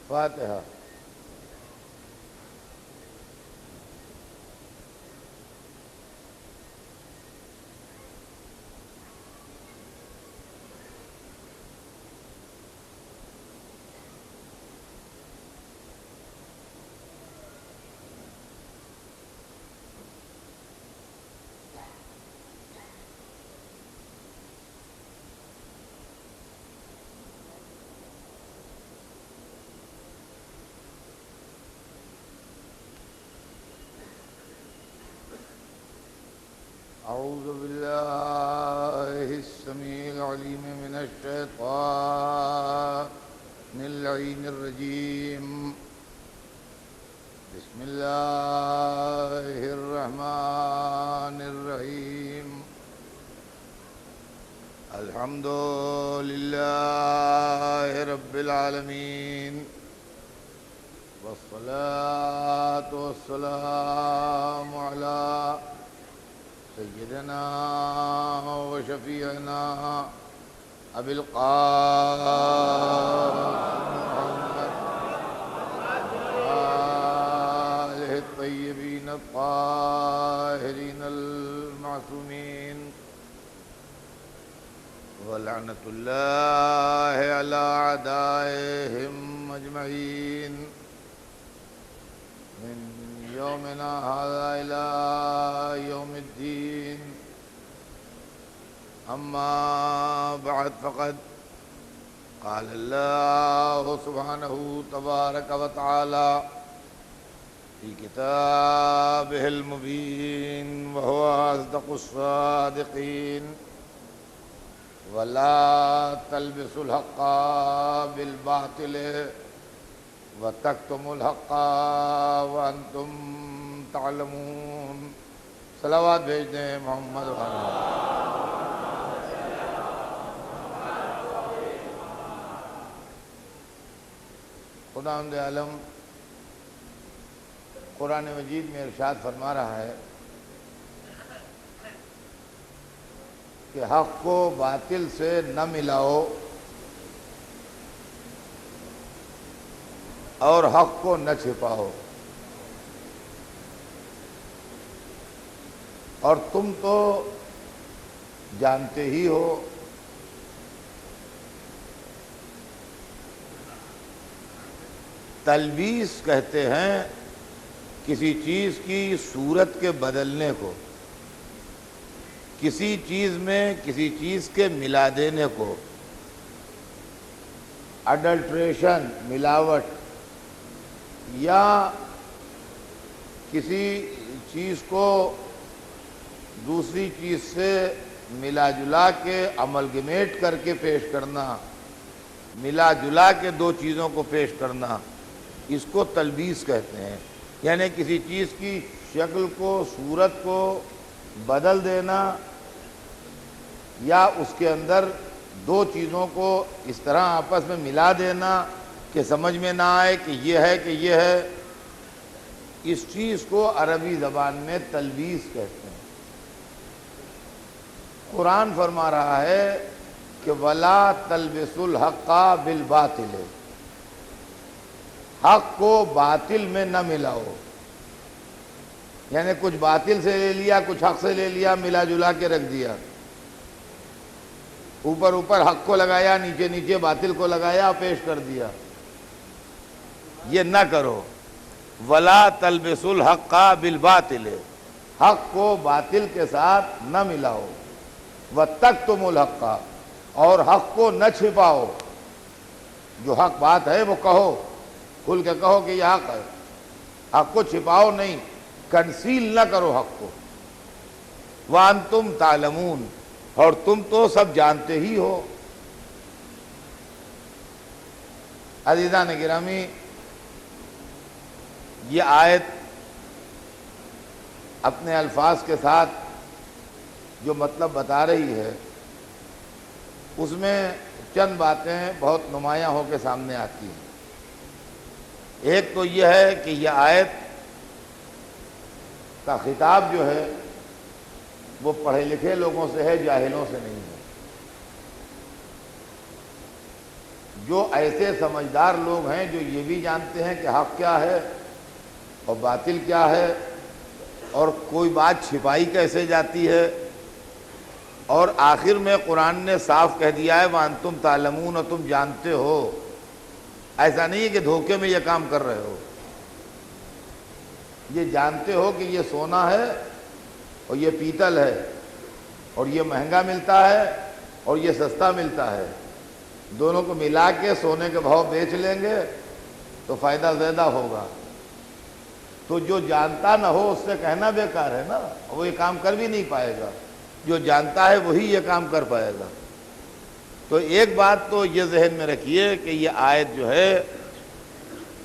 فاتحہ۔ اعوذ باللہ السمیع العلیم من الشیطان اللعین الرجیم، بسم اللہ الرحمن الرحیم، الحمد للہ رب العالمین، والصلاة والسلام علی سیدنا و شفیعنا ابی القاسم محمد آلہ الطیبین الطاہرین المعصومین، ولعنۃ اللہ علی اعدائہم اجمعین، من یومنا ھذا الی یوم الدین، اما بعد فقد قال اللہ سبحانہ تبارک و تعالی فی کتابہ المبین وہو اصدق الصادقین، ولا تلبسوا الحق بالباطل وَتَكْتُمُوا الْحَقَّ وَأَنْتُمْ تَعْلَمُونَ۔ صلوات بھیج دیں محمد وعلیہ۔ خداوند عالم قرآن مجید میں ارشاد فرما رہا ہے کہ حق کو باطل سے نہ ملاؤ اور حق کو نہ چھپاؤ، اور تم تو جانتے ہی ہو تلبیس کہتے ہیں کسی چیز کی صورت کے بدلنے کو، کسی چیز میں کسی چیز کے ملا دینے کو، اڈلٹریشن، ملاوٹ، یا کسی چیز کو دوسری چیز سے ملا جلا کے املگمیٹ کر کے پیش کرنا، ملا جلا کے دو چیزوں کو پیش کرنا، اس کو تلبیس کہتے ہیں۔ یعنی کسی چیز کی شکل کو، صورت کو بدل دینا، یا اس کے اندر دو چیزوں کو اس طرح آپس میں ملا دینا کہ سمجھ میں نہ آئے کہ یہ ہے کہ یہ ہے، اس چیز کو عربی زبان میں تلبیس کہتے ہیں۔ قرآن فرما رہا ہے کہ وَلَا تَلْبِسُوا الْحَقَّ بِالْبَاطِلِ، حق کو باطل میں نہ ملاؤ، یعنی کچھ باطل سے لے لیا، کچھ حق سے لے لیا، ملا جلا کے رکھ دیا، اوپر اوپر حق کو لگایا، نیچے نیچے باطل کو لگایا، پیش کر دیا۔ یہ نہ کرو، وَلَا تَلْبِسُوا الْحَقَّ بِالْبَاطِلِ، حق کو باطل کے ساتھ نہ ملاؤ، وَتَكْتُمُوا الْحَقَّ، اور حق کو نہ چھپاؤ۔ جو حق بات ہے وہ کہو، کھل کے کہو کہ یہ حق ہے، حق کو چھپاؤ نہیں، کنسیل نہ کرو حق کو۔ وَأَنْتُمْ تَعْلَمُونَ، اور تم تو سب جانتے ہی ہو۔ عزیزان گرامی، یہ آیت اپنے الفاظ کے ساتھ جو مطلب بتا رہی ہے، اس میں چند باتیں بہت نمایاں ہو کے سامنے آتی ہیں۔ ایک تو یہ ہے کہ یہ آیت کا خطاب جو ہے وہ پڑھے لکھے لوگوں سے ہے، جاہلوں سے نہیں ہے۔ جو ایسے سمجھدار لوگ ہیں جو یہ بھی جانتے ہیں کہ حق کیا ہے اور باطل کیا ہے اور کوئی بات چھپائی کیسے جاتی ہے، اور آخر میں قرآن نے صاف کہہ دیا ہے وَأَنْتُمْ تَعْلَمُونَ، اور تم جانتے ہو. ایسا نہیں ہے کہ دھوکے میں یہ کام کر رہے ہو، یہ جانتے ہو کہ یہ سونا ہے اور یہ پیتل ہے، اور یہ مہنگا ملتا ہے اور یہ سستا ملتا ہے، دونوں کو ملا کے سونے کے بھاؤ بیچ لیں گے تو فائدہ زیادہ ہوگا. تو جو جانتا نہ ہو اس سے کہنا بیکار ہے نا، وہ یہ کام کر بھی نہیں پائے گا. جو جانتا ہے وہی یہ کام کر پائے گا. تو ایک بات تو یہ ذہن میں رکھیے کہ یہ آیت جو ہے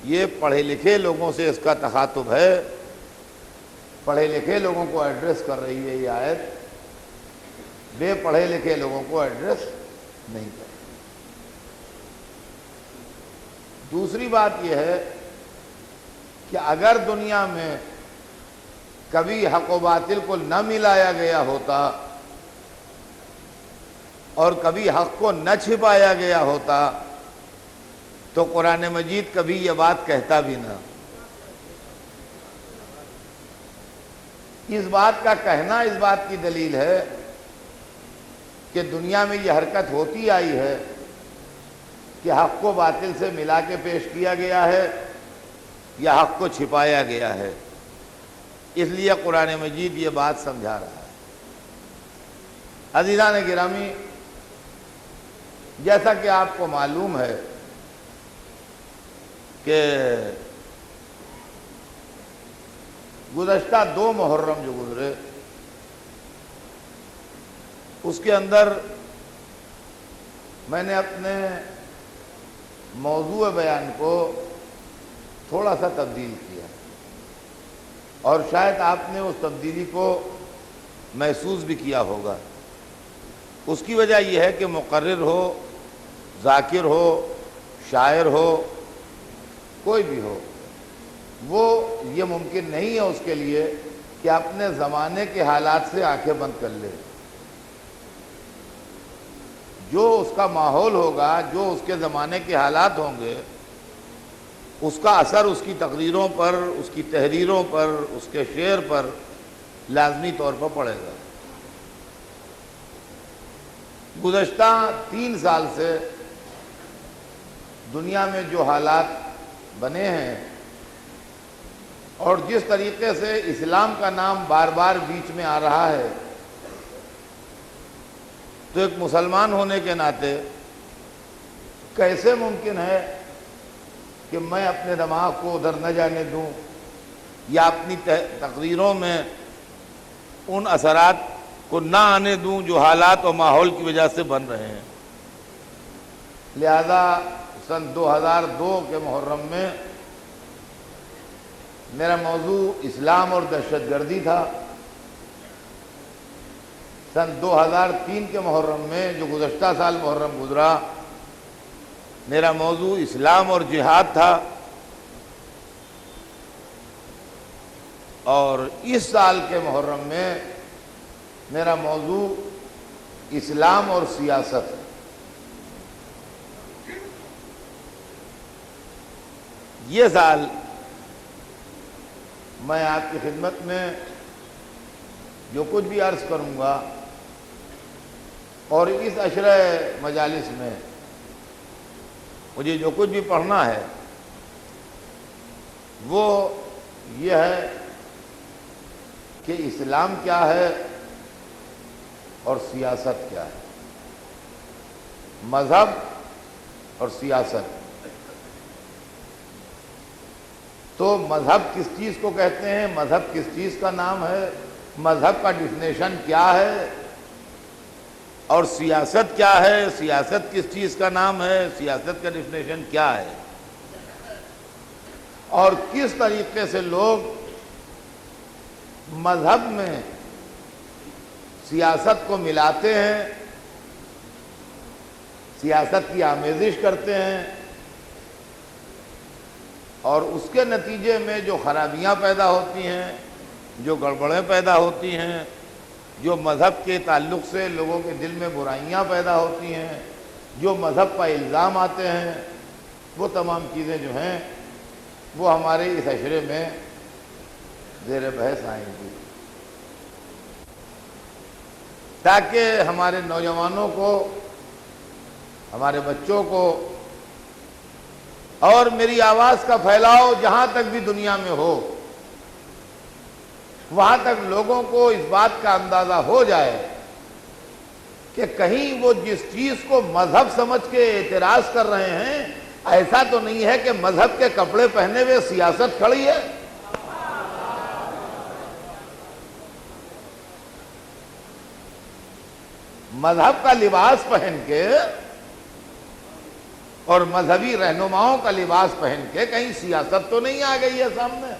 یہ پڑھے لکھے لوگوں سے اس کا تخاطب ہے، پڑھے لکھے لوگوں کو ایڈریس کر رہی ہے یہ آیت، بے پڑھے لکھے لوگوں کو ایڈریس نہیں کر رہی. دوسری بات یہ ہے کہ اگر دنیا میں کبھی حق و باطل کو نہ ملایا گیا ہوتا اور کبھی حق کو نہ چھپایا گیا ہوتا تو قرآن مجید کبھی یہ بات کہتا بھی نہ. اس بات کا کہنا اس بات کی دلیل ہے کہ دنیا میں یہ حرکت ہوتی آئی ہے کہ حق کو باطل سے ملا کے پیش کیا گیا ہے یا حق کو چھپایا گیا ہے. اس لیے قرآن مجید یہ بات سمجھا رہا ہے. عزیزان گرامی، جیسا کہ آپ کو معلوم ہے کہ گزشتہ 2 محرم جو گزرے اس کے اندر میں نے اپنے موضوع بیان کو تھوڑا سا تبدیل کیا، اور شاید آپ نے اس تبدیلی کو محسوس بھی کیا ہوگا. اس کی وجہ یہ ہے کہ مقرر ہو، ذاکر ہو، شاعر ہو، کوئی بھی ہو، وہ یہ ممکن نہیں ہے اس کے لیے کہ اپنے زمانے کے حالات سے آنکھیں بند کر لے. جو اس کا ماحول ہوگا، جو اس کے زمانے کے حالات ہوں گے، اس کا اثر اس کی تقریروں پر، اس کی تحریروں پر، اس کے شعر پر لازمی طور پر پڑے گا. گزشتہ 3 سال سے دنیا میں جو حالات بنے ہیں اور جس طریقے سے اسلام کا نام بار بار بیچ میں آ رہا ہے، تو ایک مسلمان ہونے کے ناطے کیسے ممکن ہے کہ میں اپنے دماغ کو ادھر نہ جانے دوں یا اپنی تقریروں میں ان اثرات کو نہ آنے دوں جو حالات اور ماحول کی وجہ سے بن رہے ہیں. لہذا سن 2002 کے محرم میں میرا موضوع اسلام اور دہشت گردی تھا. سن 2003 کے محرم میں جو گزشتہ سال محرم گزرا، میرا موضوع اسلام اور جہاد تھا. اور اس سال کے محرم میں میرا موضوع اسلام اور سیاست ہے. یہ سال میں آپ کی خدمت میں جو کچھ بھی عرض کروں گا اور اس عشرہ مجالس میں مجھے جو کچھ بھی پڑھنا ہے وہ یہ ہے کہ اسلام کیا ہے اور سیاست کیا ہے. مذہب اور سیاست. تو مذہب کس چیز کو کہتے ہیں، مذہب کس چیز کا نام ہے، مذہب کا ڈیفینیشن کیا ہے، اور سیاست کیا ہے، سیاست کس چیز کا نام ہے، سیاست کا ڈیفینیشن کیا ہے، اور کس طریقے سے لوگ مذہب میں سیاست کو ملاتے ہیں، سیاست کی آمیزش کرتے ہیں، اور اس کے نتیجے میں جو خرابیاں پیدا ہوتی ہیں، جو گڑبڑیں پیدا ہوتی ہیں، جو مذہب کے تعلق سے لوگوں کے دل میں برائیاں پیدا ہوتی ہیں، جو مذہب کا الزام آتے ہیں، وہ تمام چیزیں جو ہیں وہ ہمارے اس اشرے میں زیر بحث آئیں گی، تاکہ ہمارے نوجوانوں کو، ہمارے بچوں کو، اور میری آواز کا پھیلاؤ جہاں تک بھی دنیا میں ہو، وہاں تک لوگوں کو اس بات کا اندازہ ہو جائے کہ کہیں وہ جس چیز کو مذہب سمجھ کے اعتراض کر رہے ہیں، ایسا تو نہیں ہے کہ مذہب کے کپڑے پہنے ہوئے سیاست کھڑی ہے۔ مذہب کا لباس پہن کے اور مذہبی رہنماؤں کا لباس پہن کے کہیں سیاست تو نہیں آ گئی ہے سامنے؟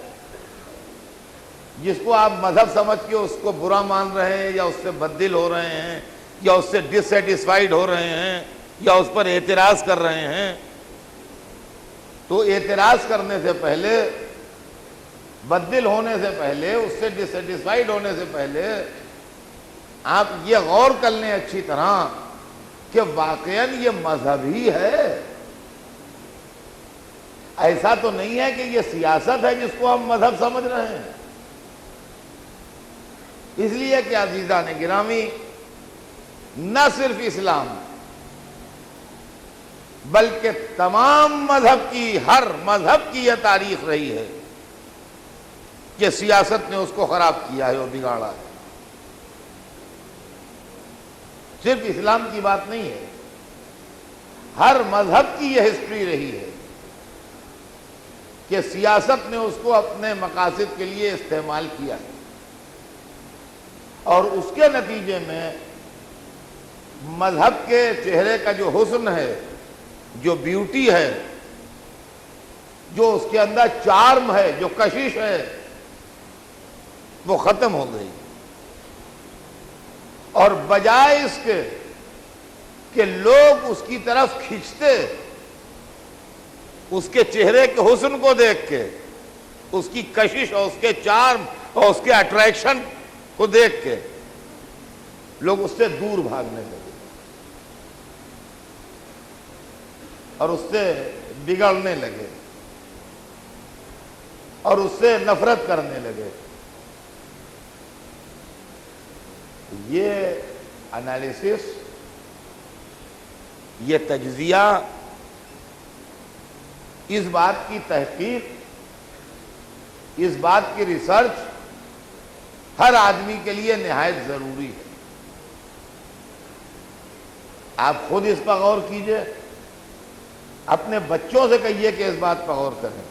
جس کو آپ مذہب سمجھ کے اس کو برا مان رہے ہیں، یا اس سے بددل ہو رہے ہیں، یا اس سے ڈس سیٹسفائیڈ ہو رہے ہیں، یا اس پر اعتراض کر رہے ہیں، تو اعتراض کرنے سے پہلے، بددل ہونے سے پہلے، اس سے ڈس سیٹسفائیڈ ہونے سے پہلے آپ یہ غور کر لیں اچھی طرح کہ واقعاً یہ مذہب ہی ہے، ایسا تو نہیں ہے کہ یہ سیاست ہے جس کو ہم مذہب سمجھ رہے ہیں۔ اس لیے کہ عزیزان گرامی، نہ صرف اسلام بلکہ تمام مذہب کی، ہر مذہب کی یہ تاریخ رہی ہے کہ سیاست نے اس کو خراب کیا ہے اور بگاڑا ہے۔ صرف اسلام کی بات نہیں ہے، ہر مذہب کی یہ ہسٹری رہی ہے کہ سیاست نے اس کو اپنے مقاصد کے لیے استعمال کیا ہے، اور اس کے نتیجے میں مذہب کے چہرے کا جو حسن ہے، جو بیوٹی ہے، جو اس کے اندر چارم ہے، جو کشش ہے، وہ ختم ہو گئی، اور بجائے اس کے کہ لوگ اس کی طرف کھنچتے، اس کے چہرے کے حسن کو دیکھ کے، اس کی کشش اور اس کے چارم اور اس کے اٹریکشن کو دیکھ کے لوگ اس سے دور بھاگنے لگے اور اس سے بگڑنے لگے اور اس سے نفرت کرنے لگے۔ یہ انالیسس، یہ تجزیہ، اس بات کی تحقیق، اس بات کی ریسرچ ہر آدمی کے لیے نہایت ضروری ہے۔ آپ خود اس پر غور کیجئے، اپنے بچوں سے کہیے کہ اس بات پر غور کریں،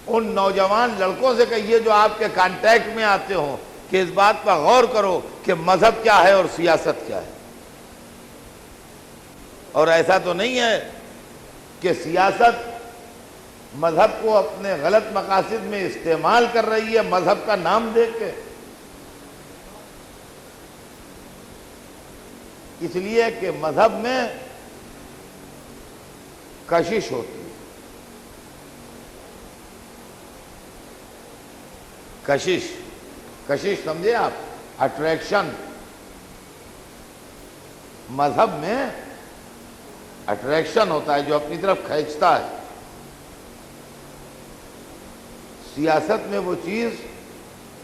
ان نوجوان لڑکوں سے کہیے جو آپ کے کانٹیکٹ میں آتے ہوں کہ اس بات پر غور کرو کہ مذہب کیا ہے اور سیاست کیا ہے۔ اور ایسا تو نہیں ہے کہ سیاست مذہب کو اپنے غلط مقاصد میں استعمال کر رہی ہے مذہب کا نام دے کے۔ اس لیے کہ مذہب میں کشش ہوتی ہے، کشش سمجھے آپ، اٹریکشن۔ مذہب میں اٹریکشن ہوتا ہے جو اپنی طرف کھینچتا ہے، سیاست میں وہ چیز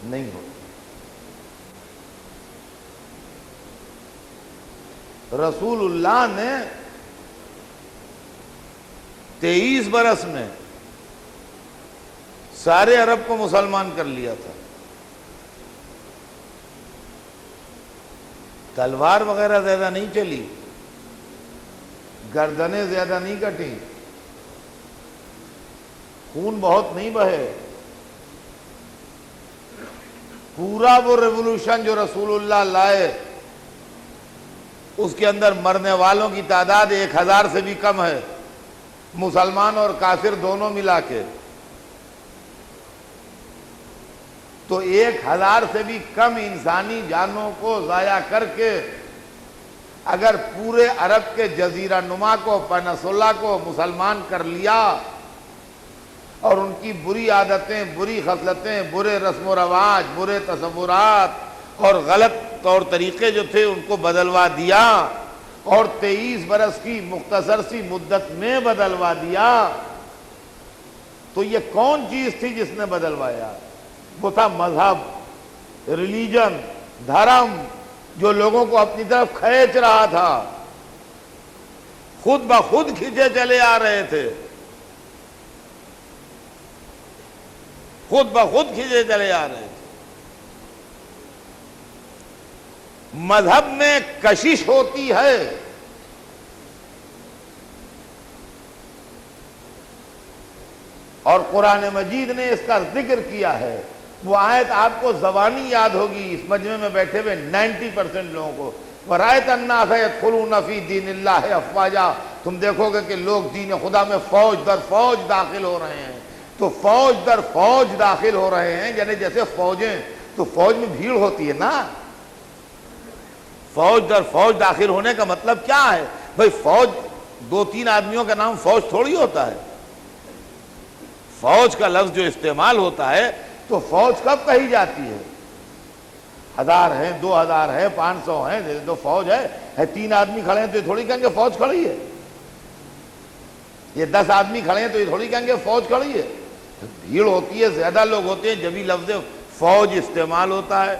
نہیں ہوتی۔ رسول اللہ نے 23 برس میں سارے عرب کو مسلمان کر لیا تھا، تلوار وغیرہ زیادہ نہیں چلی، گردنیں زیادہ نہیں کٹیں، خون بہت نہیں بہے۔ پورا وہ ریولوشن جو رسول اللہ لائے، اس کے اندر مرنے والوں کی تعداد 1000 سے بھی کم ہے، مسلمان اور کافر دونوں ملا کے۔ تو 1000 سے بھی کم انسانی جانوں کو ضائع کر کے اگر پورے عرب کے جزیرہ نما کو، پینسولا کو مسلمان کر لیا، اور ان کی بری عادتیں، بری خصلتیں، برے رسم و رواج، برے تصورات اور غلط طور طریقے جو تھے ان کو بدلوا دیا، اور 23 برس کی مختصر سی مدت میں بدلوا دیا، تو یہ کون چیز تھی جس نے بدلوایا؟ وہ تھا مذہب، ریلیجن، دھرم، جو لوگوں کو اپنی طرف کھینچ رہا تھا، خود بخود کھینچے چلے آ رہے تھے، خود بخود کھینچے چلے آ رہے تھے۔ مذہب میں کشش ہوتی ہے، اور قرآن مجید نے اس کا ذکر کیا ہے۔ وہ آیت آپ کو زبانی یاد ہوگی، اس مجمع میں بیٹھے ہوئے 90% لوگوں کو، وَرَأَيْتَ النَّاسَ يَدْخُلُونَ فِي دِينِ اللَّهِ أَفْوَاجًا، تم دیکھو گے کہ لوگ دین خدا میں فوج در فوج داخل ہو رہے ہیں۔ تو فوج در فوج داخل ہو رہے ہیں، یعنی جیسے فوجیں، تو فوج میں بھیڑ ہوتی ہے نا، فوج در فوج داخل ہونے کا مطلب کیا ہے؟ بھئی فوج 2-3 آدمیوں کا نام فوج تھوڑی ہوتا ہے۔ فوج کا لفظ جو استعمال ہوتا ہے تو فوج کب کہی جاتی ہے؟ 1000 ہیں، 2000 ہیں، 500 ہیں، تو فوج ہے 3 آدمی کھڑے ہیں تو یہ تھوڑی کہیں گے فوج کھڑی ہے، یہ 10 آدمی کھڑے ہیں تو یہ تھوڑی کہیں گے فوج کھڑی ہے۔ بھیڑ ہوتی ہے، زیادہ لوگ ہوتے ہیں، جبھی لفظ فوج استعمال ہوتا ہے۔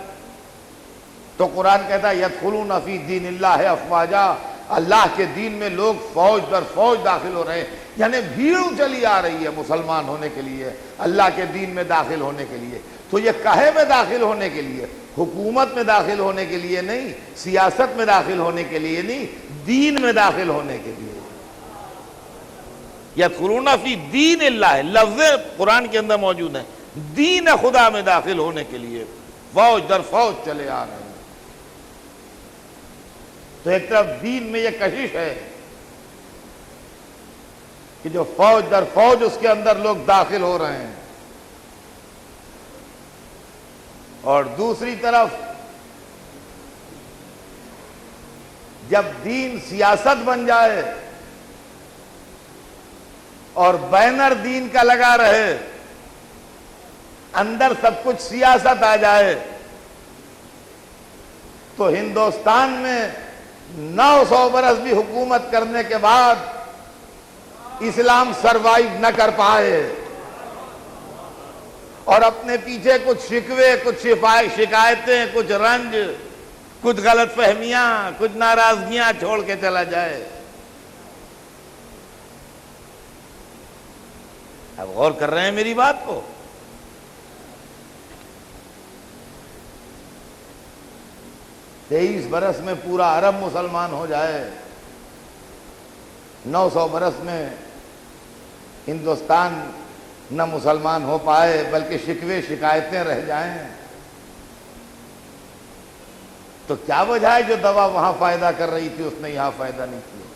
تو قرآن کہتا ہے یدخلون فی دین اللہ افواجا، اللہ کے دین میں لوگ فوج در فوج داخل ہو رہے ہیں، یعنی بھیڑ چلی آ رہی ہے مسلمان ہونے کے لیے، اللہ کے دین میں داخل ہونے کے لیے۔ تو یہ کہے میں داخل ہونے کے لیے، حکومت میں داخل ہونے کے لیے نہیں، سیاست میں داخل ہونے کے لیے نہیں، دین میں داخل ہونے کے لیے۔ یدخلون فی دین اللہ، لفظ قرآن کے اندر موجود ہے، دین خدا میں داخل ہونے کے لیے فوج در فوج چلے آ رہے ہیں۔ تو ایک طرف دین میں یہ کشش ہے کہ جو فوج در فوج اس کے اندر لوگ داخل ہو رہے ہیں، اور دوسری طرف جب دین سیاست بن جائے اور بینر دین کا لگا رہے، اندر سب کچھ سیاست آ جائے، تو ہندوستان میں 900 برس بھی حکومت کرنے کے بعد اسلام سروائیو نہ کر پائے، اور اپنے پیچھے کچھ شکوے، کچھ شکایتیں، کچھ رنج، کچھ غلط فہمیاں، کچھ ناراضگیاں چھوڑ کے چلا جائے۔ اب غور کر رہے ہیں میری بات کو؟ 23 برس میں پورا عرب مسلمان ہو جائے، 900 برس میں ہندوستان نہ مسلمان ہو پائے بلکہ شکوے شکایتیں رہ جائیں، تو کیا وجہ ہے جو دوا وہاں فائدہ کر رہی تھی اس نے یہاں فائدہ نہیں کیا؟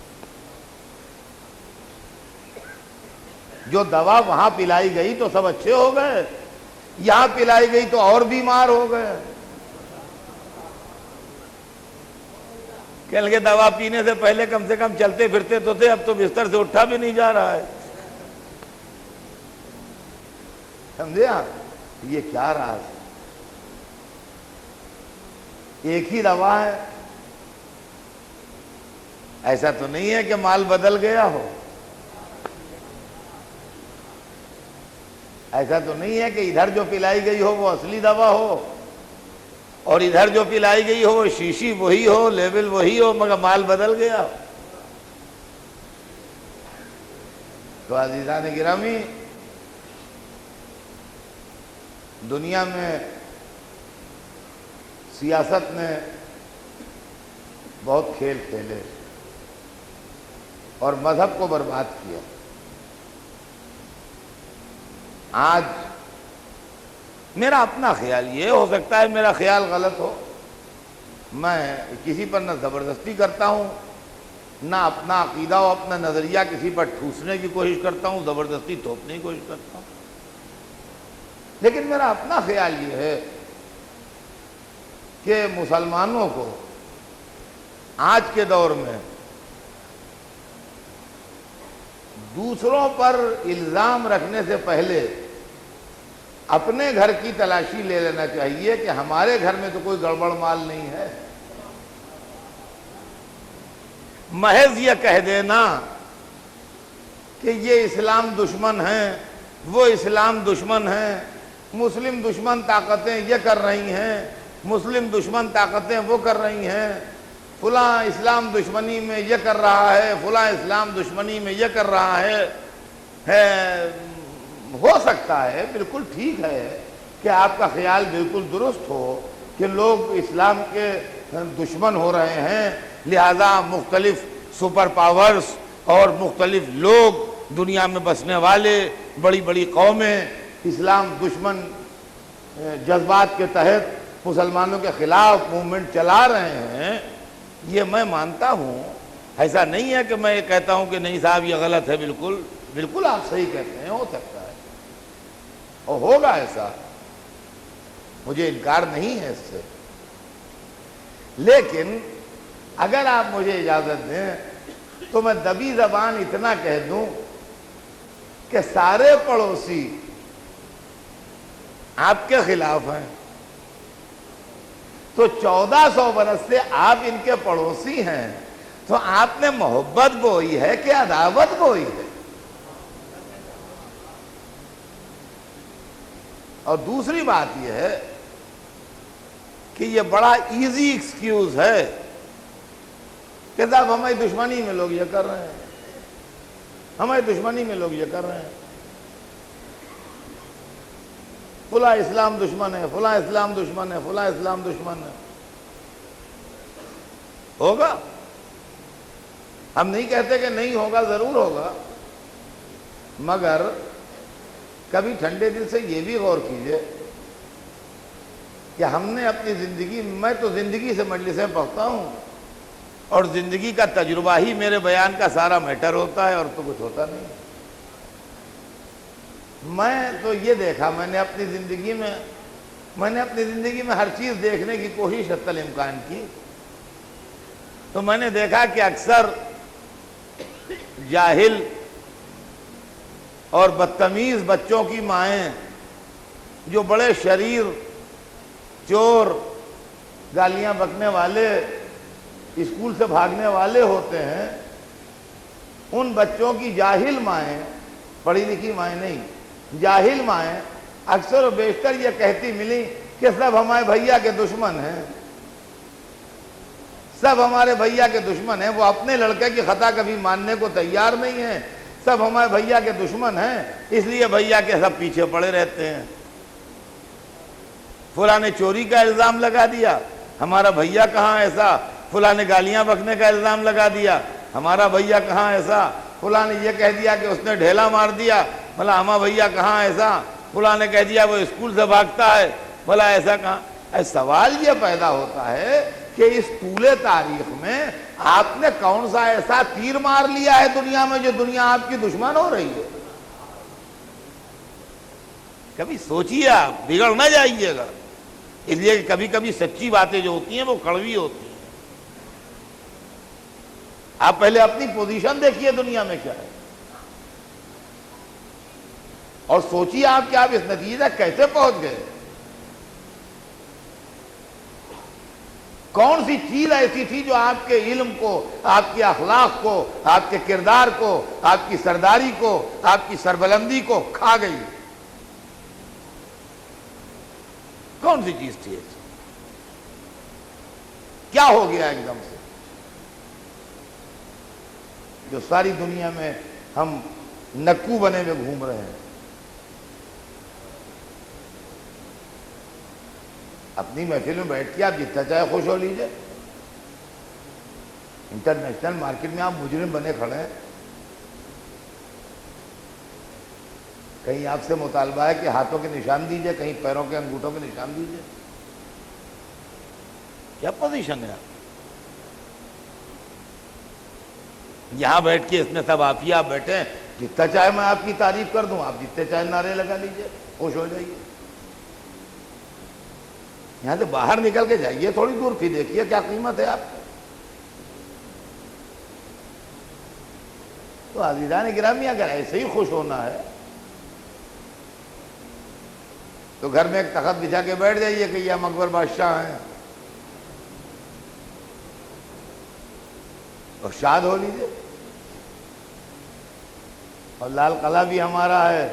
جو دوا وہاں پلائی گئی تو سب اچھے ہو گئے، یہاں پلائی گئی تو اور بیمار ہو گئے۔ کہ لگے دوا پینے سے پہلے کم سے کم چلتے پھرتے تو تھے، اب تو بستر سے اٹھا بھی نہیں جا رہا ہے۔ سمجھے آپ؟ یہ کیا راز ہے؟ ایک ہی دوا ہے، ایسا تو نہیں ہے کہ مال بدل گیا ہو، ایسا تو نہیں ہے کہ ادھر جو پلائی گئی ہو وہ اصلی دوا ہو اور ادھر جو پلائی گئی ہو وہ شیشی وہی ہو، لیول وہی ہو، مگر مال بدل گیا۔ تو عزیزان گرامی، دنیا میں سیاست نے بہت کھیل کھیلے اور مذہب کو برباد کیا۔ آج میرا اپنا خیال یہ ہو سکتا ہے، میرا خیال غلط ہو، میں کسی پر نہ زبردستی کرتا ہوں، نہ اپنا عقیدہ و اپنا نظریہ کسی پر ٹھوسنے کی کوشش کرتا ہوں، زبردستی تھوپنے کی کوشش کرتا ہوں، لیکن میرا اپنا خیال یہ ہے کہ مسلمانوں کو آج کے دور میں دوسروں پر الزام رکھنے سے پہلے اپنے گھر کی تلاشی لے لینا چاہیے کہ ہمارے گھر میں تو کوئی گڑبڑ مال نہیں ہے۔ محض یہ کہہ دینا کہ یہ اسلام دشمن ہیں، وہ اسلام دشمن ہیں، مسلم دشمن طاقتیں یہ کر رہی ہیں، مسلم دشمن طاقتیں وہ کر رہی ہیں، فلاں اسلام دشمنی میں یہ کر رہا ہے، فلاں اسلام دشمنی میں یہ کر رہا ہے، ہو سکتا ہے، بالکل ٹھیک ہے کہ آپ کا خیال بالکل درست ہو کہ لوگ اسلام کے دشمن ہو رہے ہیں، لہذا مختلف سپر پاورز اور مختلف لوگ دنیا میں بسنے والے بڑی بڑی قومیں اسلام دشمن جذبات کے تحت مسلمانوں کے خلاف موومنٹ چلا رہے ہیں، یہ میں مانتا ہوں۔ ایسا نہیں ہے کہ میں یہ کہتا ہوں کہ نہیں صاحب یہ غلط ہے، بالکل بالکل آپ صحیح کہتے ہیں، ہو سکتا ہے اور ہوگا ایسا، مجھے انکار نہیں ہے اس سے۔ لیکن اگر آپ مجھے اجازت دیں تو میں دبی زبان اتنا کہہ دوں کہ سارے پڑوسی آپ کے خلاف ہیں تو 1400 برس سے آپ ان کے پڑوسی ہیں، تو آپ نے محبت بوئی ہے کہ عداوت بوئی ہے؟ اور دوسری بات یہ ہے کہ یہ بڑا ایزی ایکسکیوز ہے کہ صاحب ہماری دشمنی میں لوگ یہ کر رہے ہیں، ہماری دشمنی میں لوگ یہ کر رہے ہیں، فلاں اسلام دشمن ہے، فلاں اسلام دشمن ہے، فلاں اسلام دشمن ہے۔ ہوگا، ہم نہیں کہتے کہ نہیں ہوگا، ضرور ہوگا، مگر کبھی ٹھنڈے دل سے یہ بھی غور کیجئے کہ ہم نے اپنی زندگی، میں تو زندگی سے مجلسیں پڑھتا ہوں اور زندگی کا تجربہ ہی میرے بیان کا سارا میٹر ہوتا ہے اور تو کچھ ہوتا نہیں۔ میں تو یہ دیکھا، میں نے اپنی زندگی میں ہر چیز دیکھنے کی کوشش حتی الامکان کی، تو میں نے دیکھا کہ اکثر جاہل اور بدتمیز بچوں کی مائیں جو بڑے شریر، چور، گالیاں بکنے والے، اسکول سے بھاگنے والے ہوتے ہیں، ان بچوں کی جاہل مائیں، پڑھی لکھی مائیں نہیں، جاہل مائیں اکثر و بیشتر یہ کہتی ملی کہ سب ہمارے بھیا کے دشمن ہیں، سب ہمارے بھیا کے دشمن ہیں، وہ اپنے لڑکے کی خطا کبھی ماننے کو تیار نہیں ہیں، سب ہمارے بھیا کے دشمن ہیں، اس لیے بھیا کے سب پیچھے پڑے رہتے ہیں۔ فلاں نے چوری کا الزام لگا دیا، ہمارا بھیا کہاں ایسا، فلاں نے گالیاں بکنے کا الزام لگا دیا، ہمارا بھیا کہاں ایسا، فلاں نے یہ کہہ دیا کہ اس نے ڈھیلا مار دیا، بھلا ہمارا بھیا کہاں ایسا، فلاں نے کہہ دیا وہ اسکول سے بھاگتا ہے، بھلا ایسا کہاں۔ سوال یہ پیدا ہوتا ہے کہ اس طول تاریخ میں آپ نے کون سا ایسا تیر مار لیا ہے دنیا میں جو دنیا آپ کی دشمن ہو رہی ہے؟ کبھی سوچیے، آپ بگڑ نہ جائیے گا، اس لیے کہ کبھی کبھی سچی باتیں جو ہوتی ہیں وہ کڑوی ہوتی ہیں۔ آپ پہلے اپنی پوزیشن دیکھیے دنیا میں کیا ہے، اور سوچیے آپ کہ آپ اس نتیجے تک کیسے پہنچ گئے۔ کون سی چیز ایسی تھی جو آپ کے علم کو، آپ کے اخلاق کو، آپ کے کردار کو، آپ کی سرداری کو، آپ کی سربلندی کو کھا گئی؟ کون سی چیز تھی ایسی؟ کیا ہو گیا ایک دم سے جو ساری دنیا میں ہم نکو بنے میں گھوم رہے ہیں؟ اپنی محفل میں بیٹھ کے آپ جتنا چاہے خوش ہو لیجئے، انٹرنیشنل مارکیٹ میں آپ مجرم بنے کھڑے ہیں، کہیں آپ سے مطالبہ ہے کہ ہاتھوں کے نشان دیجئے، کہیں پیروں کے انگوٹھوں کے نشان دیجئے۔ کیا پوزیشن ہے آپ؟ یہاں بیٹھ کے اس میں سب آپ ہی آپ بیٹھے ہیں، جتنا چاہے میں آپ کی تعریف کر دوں، آپ جتنے چاہے نعرے لگا لیجئے، خوش ہو جائیے۔ یہاں سے باہر نکل کے جائیے تھوڑی دور، پھر دیکھیے کیا قیمت ہے آپ کو۔ تو عزیزان گرامی، اگر ایسے ہی خوش ہونا ہے تو گھر میں ایک تخت بچھا کے بیٹھ جائیے کہ یہ ہم اکبر بادشاہ ہیں، اور شاد ہو لیجیے. اور لال قلعہ بھی ہمارا ہے،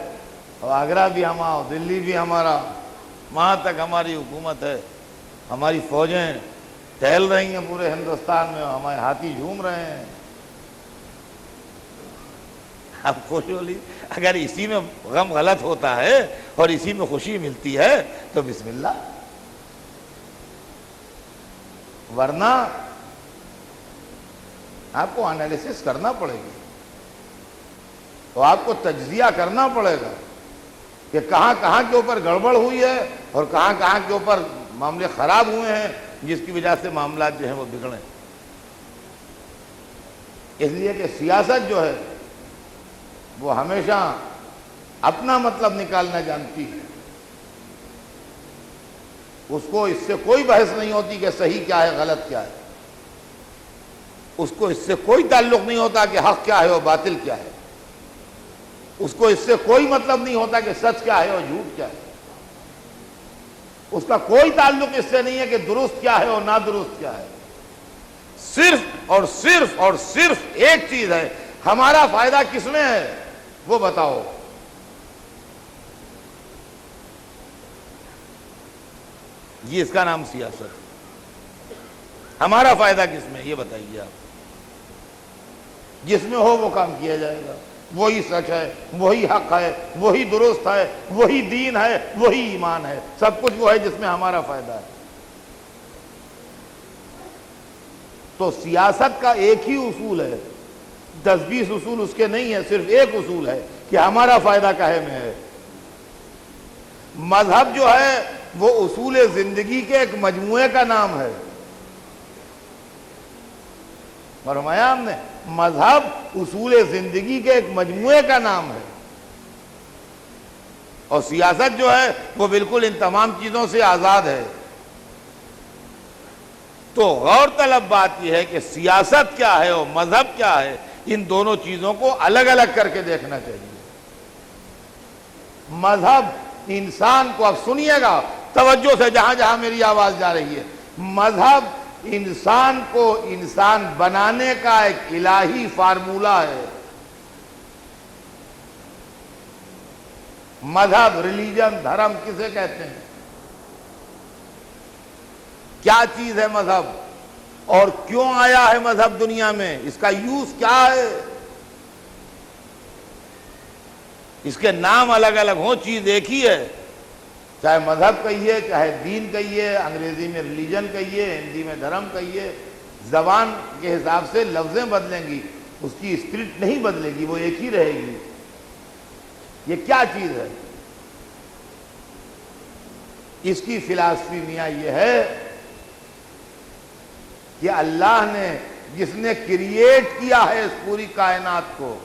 اور آگرہ بھی ہمارا، دلی بھی ہمارا، وہاں تک ہماری حکومت ہے، ہماری فوجیں ٹہل رہی ہیں پورے ہندوستان میں، ہمارے ہاتھی جھوم رہے ہیں. آپ خوش ہو لیجیے. اگر اسی میں غم غلط ہوتا ہے اور اسی میں خوشی ملتی ہے تو بسم اللہ. ورنہ آپ کو انالیسس کرنا پڑے گی، تو آپ کو تجزیہ کرنا پڑے گا کہ کہاں کہاں کے اوپر گڑبڑ ہوئی ہے اور کہاں کہاں کے اوپر معاملے خراب ہوئے ہیں جس کی وجہ سے معاملات جو ہیں وہ بگڑے. اس لیے کہ سیاست جو ہے وہ ہمیشہ اپنا مطلب نکالنا جانتی ہے. اس کو اس سے کوئی بحث نہیں ہوتی کہ صحیح کیا ہے غلط کیا ہے. اس کو اس سے کوئی تعلق نہیں ہوتا کہ حق کیا ہے اور باطل کیا ہے. اس کو اس سے کوئی مطلب نہیں ہوتا کہ سچ کیا ہے اور جھوٹ کیا ہے. اس کا کوئی تعلق اس سے نہیں ہے کہ درست کیا ہے اور نادرست کیا ہے. صرف اور صرف اور صرف ایک چیز ہے، ہمارا فائدہ کس میں ہے وہ بتاؤ. یہ اس کا نام سیاست ہے. ہمارا فائدہ کس میں یہ بتائیے آپ. جس میں ہو وہ کام کیا جائے گا، وہی سچ ہے، وہی حق ہے، وہی درست ہے، وہی دین ہے، وہی ایمان ہے. سب کچھ وہ ہے جس میں ہمارا فائدہ ہے. تو سیاست کا ایک ہی اصول ہے، 10-20 اصول اس کے نہیں ہے، صرف ایک اصول ہے کہ ہمارا فائدہ کہے میں ہے. مذہب جو ہے وہ اصول زندگی کے ایک مجموعے کا نام ہے. فرمایا ہم نے مذہب اصول زندگی کے ایک مجموعے کا نام ہے، اور سیاست جو ہے وہ بالکل ان تمام چیزوں سے آزاد ہے. تو غور طلب بات یہ ہے کہ سیاست کیا ہے اور مذہب کیا ہے، ان دونوں چیزوں کو الگ الگ کر کے دیکھنا چاہیے. مذہب انسان کو، اب سنیے گا توجہ سے جہاں جہاں میری آواز جا رہی ہے، مذہب انسان کو انسان بنانے کا ایک الہی فارمولہ ہے. مذہب، ریلیجن، دھرم کسے کہتے ہیں؟ کیا چیز ہے مذہب اور کیوں آیا ہے مذہب دنیا میں؟ اس کا یوز کیا ہے؟ اس کے نام الگ الگ ہوں، چیز ایک ہی ہے. چاہے مذہب کہیے، چاہے دین کہیے، انگریزی میں ریلیجن کہیے، ہندی میں دھرم کہیے. زبان کے حساب سے لفظیں بدلیں گی، اس کی اسپرٹ نہیں بدلے گی، وہ ایک ہی رہے گی. یہ کیا چیز ہے؟ اس کی فلسفی میاں یہ ہے کہ اللہ نے، جس نے کریٹ کیا ہے اس پوری کائنات کو،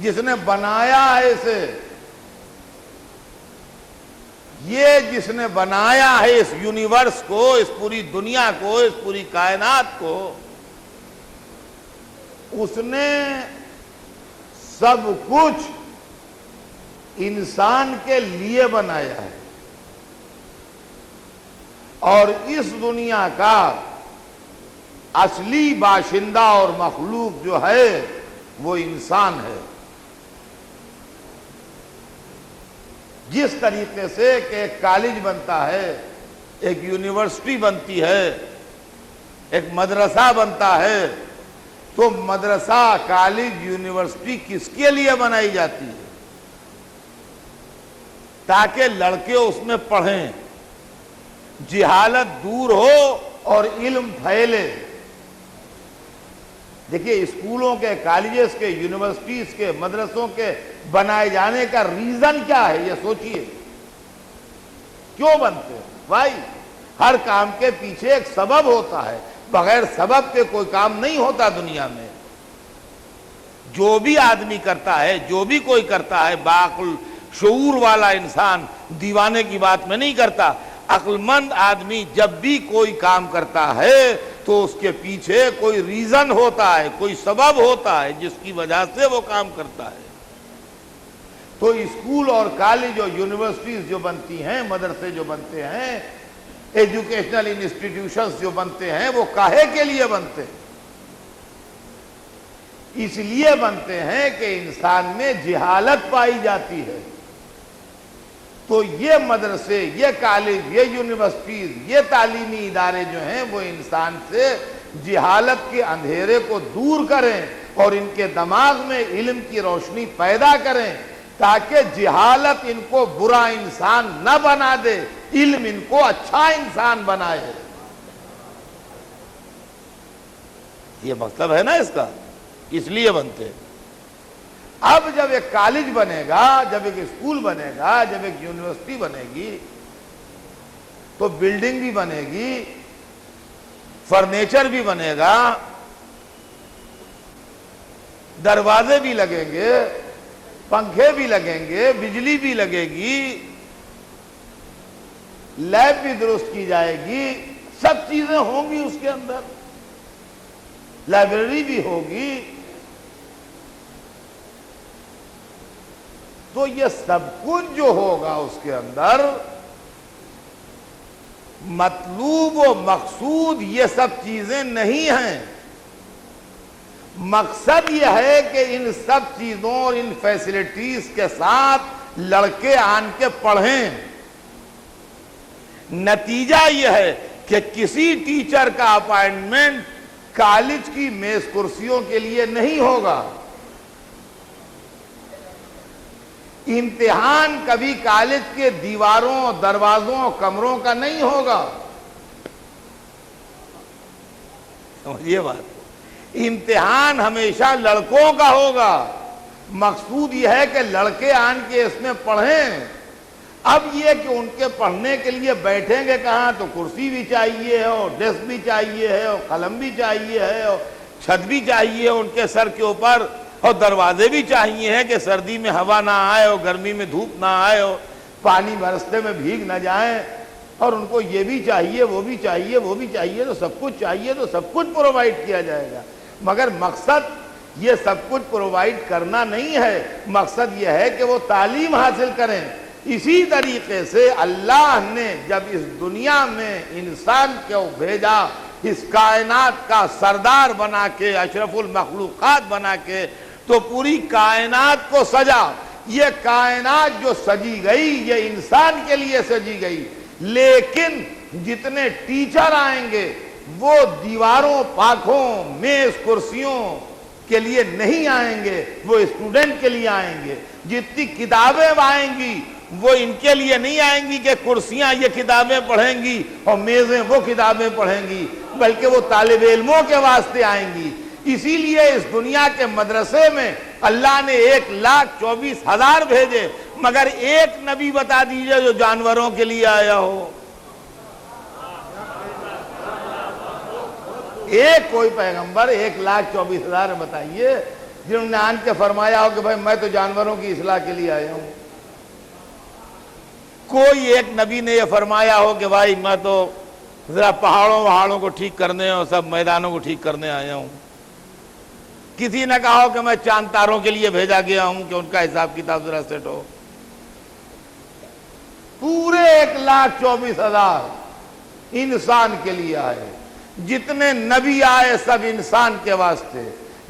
جس نے بنایا ہے اسے، یہ جس نے بنایا ہے اس یونیورس کو، اس پوری دنیا کو، اس پوری کائنات کو، اس نے سب کچھ انسان کے لیے بنایا ہے. اور اس دنیا کا اصلی باشندہ اور مخلوق جو ہے وہ انسان ہے. جس طریقے سے کہ ایک کالج بنتا ہے، ایک یونیورسٹی بنتی ہے، ایک مدرسہ بنتا ہے، تو مدرسہ، کالج، یونیورسٹی کس کے لیے بنائی جاتی ہے؟ تاکہ لڑکے اس میں پڑھیں، جہالت دور ہو اور علم پھیلے. دیکھیے اسکولوں کے، کالجز کے، یونیورسٹیز کے، مدرسوں کے بنائے جانے کا ریزن کیا ہے؟ یہ سوچئے کیوں بنتے ہیں؟ بھائی ہر کام کے پیچھے ایک سبب ہوتا ہے، بغیر سبب کے کوئی کام نہیں ہوتا دنیا میں. جو بھی آدمی کرتا ہے، جو بھی کوئی کرتا ہے، باعقل شعور والا انسان دیوانے کی بات میں نہیں کرتا. عقل مند آدمی جب بھی کوئی کام کرتا ہے تو اس کے پیچھے کوئی ریزن ہوتا ہے، کوئی سبب ہوتا ہے جس کی وجہ سے وہ کام کرتا ہے. تو اسکول اور کالج اور یونیورسٹیز جو بنتی ہیں، مدرسے جو بنتے ہیں، ایجوکیشنل انسٹیٹیوشنز جو بنتے ہیں، وہ کاہے کے لیے بنتے ہیں؟ اس لیے بنتے ہیں کہ انسان میں جہالت پائی جاتی ہے. تو یہ مدرسے، یہ کالج، یہ یونیورسٹیز، یہ تعلیمی ادارے جو ہیں وہ انسان سے جہالت کے اندھیرے کو دور کریں اور ان کے دماغ میں علم کی روشنی پیدا کریں تاکہ جہالت ان کو برا انسان نہ بنا دے، علم ان کو اچھا انسان بنائے. یہ مطلب ہے نا اس کا، اس لیے بنتے ہیں. اب جب ایک کالج بنے گا، جب ایک اسکول بنے گا، جب ایک یونیورسٹی بنے گی تو بلڈنگ بھی بنے گی، فرنیچر بھی بنے گا، دروازے بھی لگیں گے، پنکھے بھی لگیں گے، بجلی بھی لگے گی، لیب بھی درست کی جائے گی، سب چیزیں ہوں گی اس کے اندر، لائبریری بھی ہوگی. تو یہ سب کچھ جو ہوگا اس کے اندر، مطلوب و مقصود یہ سب چیزیں نہیں ہیں. مقصد یہ ہے کہ ان سب چیزوں اور ان فیسلٹیز کے ساتھ لڑکے آن کے پڑھیں. نتیجہ یہ ہے کہ کسی ٹیچر کا اپائنٹمنٹ کالج کی میز کرسیوں کے لیے نہیں ہوگا. امتحان کبھی کالج کے دیواروں، دروازوں، کمروں کا نہیں ہوگا. سمجھیے بات، امتحان ہمیشہ لڑکوں کا ہوگا. مقصود یہ ہے کہ لڑکے آن کے اس میں پڑھیں. اب یہ کہ ان کے پڑھنے کے لیے بیٹھیں گے کہاں، تو کرسی بھی چاہیے ہے اور ڈیسک بھی چاہیے ہے اور قلم بھی چاہیے ہے اور چھت بھی چاہیے ان کے سر کے اوپر، اور دروازے بھی چاہیے ہیں کہ سردی میں ہوا نہ آئے اور گرمی میں دھوپ نہ آئے اور پانی برستے میں بھیگ نہ جائیں، اور ان کو یہ بھی چاہیے، وہ بھی چاہیے، وہ بھی چاہیے، تو سب کچھ چاہیے، تو سب کچھ پرووائڈ کیا جائے گا. مگر مقصد یہ سب کچھ پرووائڈ کرنا نہیں ہے، مقصد یہ ہے کہ وہ تعلیم حاصل کریں. اسی طریقے سے اللہ نے جب اس دنیا میں انسان کو بھیجا، اس کائنات کا سردار بنا کے، اشرف المخلوقات بنا کے، تو پوری کائنات کو سجا. یہ کائنات جو سجی گئی یہ انسان کے لیے سجی گئی، لیکن جتنے ٹیچر آئیں گے وہ دیواروں، پاکھوں، میز کرسیوں کے لیے نہیں آئیں گے، وہ اسٹوڈنٹ کے لیے آئیں گے. جتنی کتابیں آئیں گی وہ ان کے لیے نہیں آئیں گی کہ کرسیاں یہ کتابیں پڑھیں گی اور میزیں وہ کتابیں پڑھیں گی، بلکہ وہ طالب علموں کے واسطے آئیں گی. اسی لیے اس دنیا کے مدرسے میں اللہ نے 1,24,000 بھیجے، مگر ایک نبی بتا دیجئے جو جانوروں کے لیے آیا ہو. ایک کوئی پیغمبر 1,24,000 بتائیے جنہوں نے آن کے فرمایا ہو کہ بھائی میں تو جانوروں کی اصلاح کے لیے آیا ہوں. کوئی ایک نبی نے یہ فرمایا ہو کہ بھائی میں تو ذرا پہاڑوں کو ٹھیک کرنے اور سب میدانوں کو ٹھیک کرنے آیا ہوں. کسی نے کہا ہو کہ میں چاند تاروں کے لیے بھیجا گیا ہوں کہ ان کا حساب کتاب ذرا سیٹ ہو. پورے 1,24,000 انسان کے لیے آئے. جتنے نبی آئے سب انسان کے واسطے،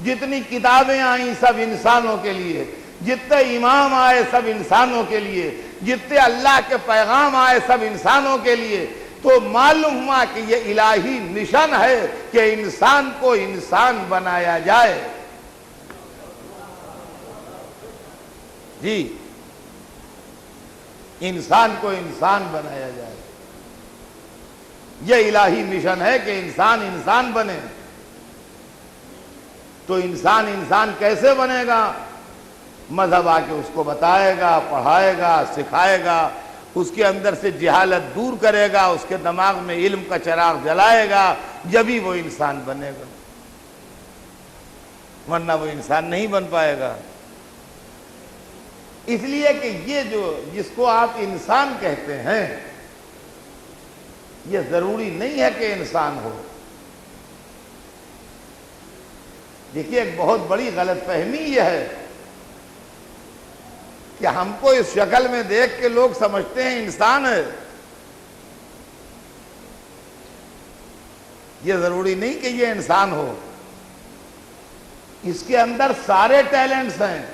جتنی کتابیں آئیں سب انسانوں کے لیے، جتنے امام آئے سب انسانوں کے لیے، جتنے اللہ کے پیغام آئے سب انسانوں کے لیے. تو معلوم ہوا کہ یہ الہی مشن ہے کہ انسان کو انسان بنایا جائے. جی، انسان کو انسان بنایا جائے. یہ الہی مشن ہے کہ انسان انسان بنے. تو انسان انسان کیسے بنے گا؟ مذہب آ کے اس کو بتائے گا، پڑھائے گا، سکھائے گا، اس کے اندر سے جہالت دور کرے گا، اس کے دماغ میں علم کا چراغ جلائے گا، جبھی وہ انسان بنے گا، ورنہ وہ انسان نہیں بن پائے گا. اس لیے کہ یہ جس کو آپ انسان کہتے ہیں یہ ضروری نہیں ہے کہ انسان ہو. دیکھیے ایک بہت بڑی غلط فہمی یہ ہے کہ ہم کو اس شکل میں دیکھ کے لوگ سمجھتے ہیں انسان ہے. یہ ضروری نہیں کہ یہ انسان ہو. اس کے اندر سارے ٹیلنٹس ہیں،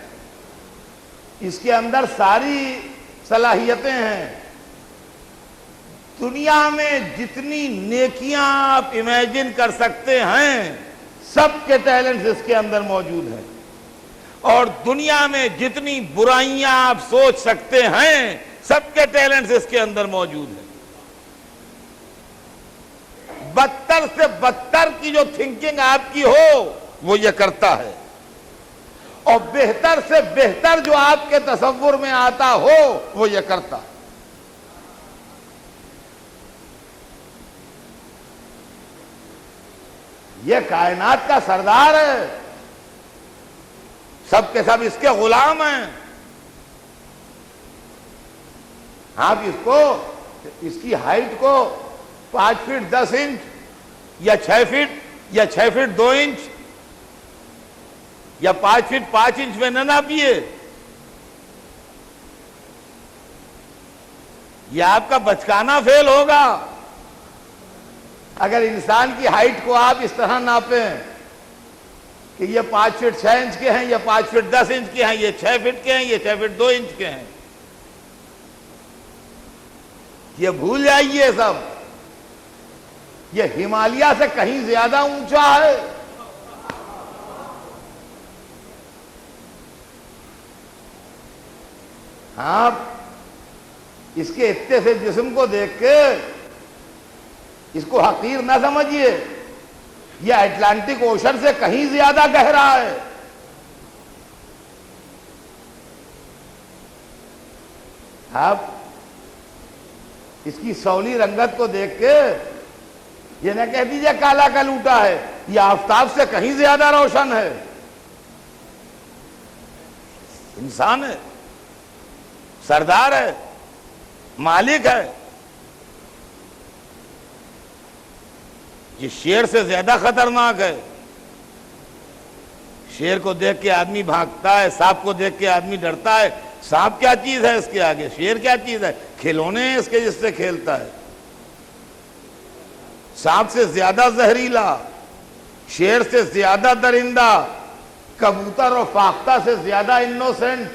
اس کے اندر ساری صلاحیتیں ہیں۔ دنیا میں جتنی نیکیاں آپ امیجن کر سکتے ہیں سب کے ٹیلنٹس اس کے اندر موجود ہیں، اور دنیا میں جتنی برائیاں آپ سوچ سکتے ہیں سب کے ٹیلنٹس اس کے اندر موجود ہیں۔ بدتر سے بدتر کی جو تھنکنگ آپ کی ہو وہ یہ کرتا ہے، اور بہتر سے بہتر جو آپ کے تصور میں آتا ہو وہ یہ کرتا ہے۔ یہ کائنات کا سردار ہے، سب کے سب اس کے غلام ہیں۔ آپ اس کی ہائٹ کو 5 فٹ 10 انچ یا 6 فٹ یا 6 فٹ 2 انچ یا 5 فٹ 5 انچ میں نہ ناپیے، یہ آپ کا بچکانا فیل ہوگا اگر انسان کی ہائٹ کو آپ اس طرح ناپیں کہ یہ 5 فٹ 6 انچ کے ہیں، یہ 5 فٹ 10 انچ کے ہیں، یہ 6 فٹ کے ہیں، یہ 6 فٹ 2 انچ کے ہیں۔ یہ بھول جائیے سب، یہ ہمالیہ سے کہیں زیادہ اونچا ہے۔ آپ اس کے اتنے سے جسم کو دیکھ کے اس کو حقیر نہ سمجھیے، یہ اٹلانٹک اوشن سے کہیں زیادہ گہرا ہے۔ آپ اس کی سولی رنگت کو دیکھ کے یہ نہ کہہ دیجیے کالا کلوٹا ہے، یہ آفتاب سے کہیں زیادہ روشن ہے۔ انسان ہے، سردار ہے، مالک ہے۔ یہ شیر سے زیادہ خطرناک ہے۔ شیر کو دیکھ کے آدمی بھاگتا ہے، سانپ کو دیکھ کے آدمی ڈرتا ہے۔ سانپ کیا چیز ہے اس کے آگے؟ شیر کیا چیز ہے؟ کھلونے ہیں اس کے جس سے کھیلتا ہے۔ سانپ سے زیادہ زہریلا، شیر سے زیادہ درندہ، کبوتر اور فاختہ سے زیادہ انوسینٹ۔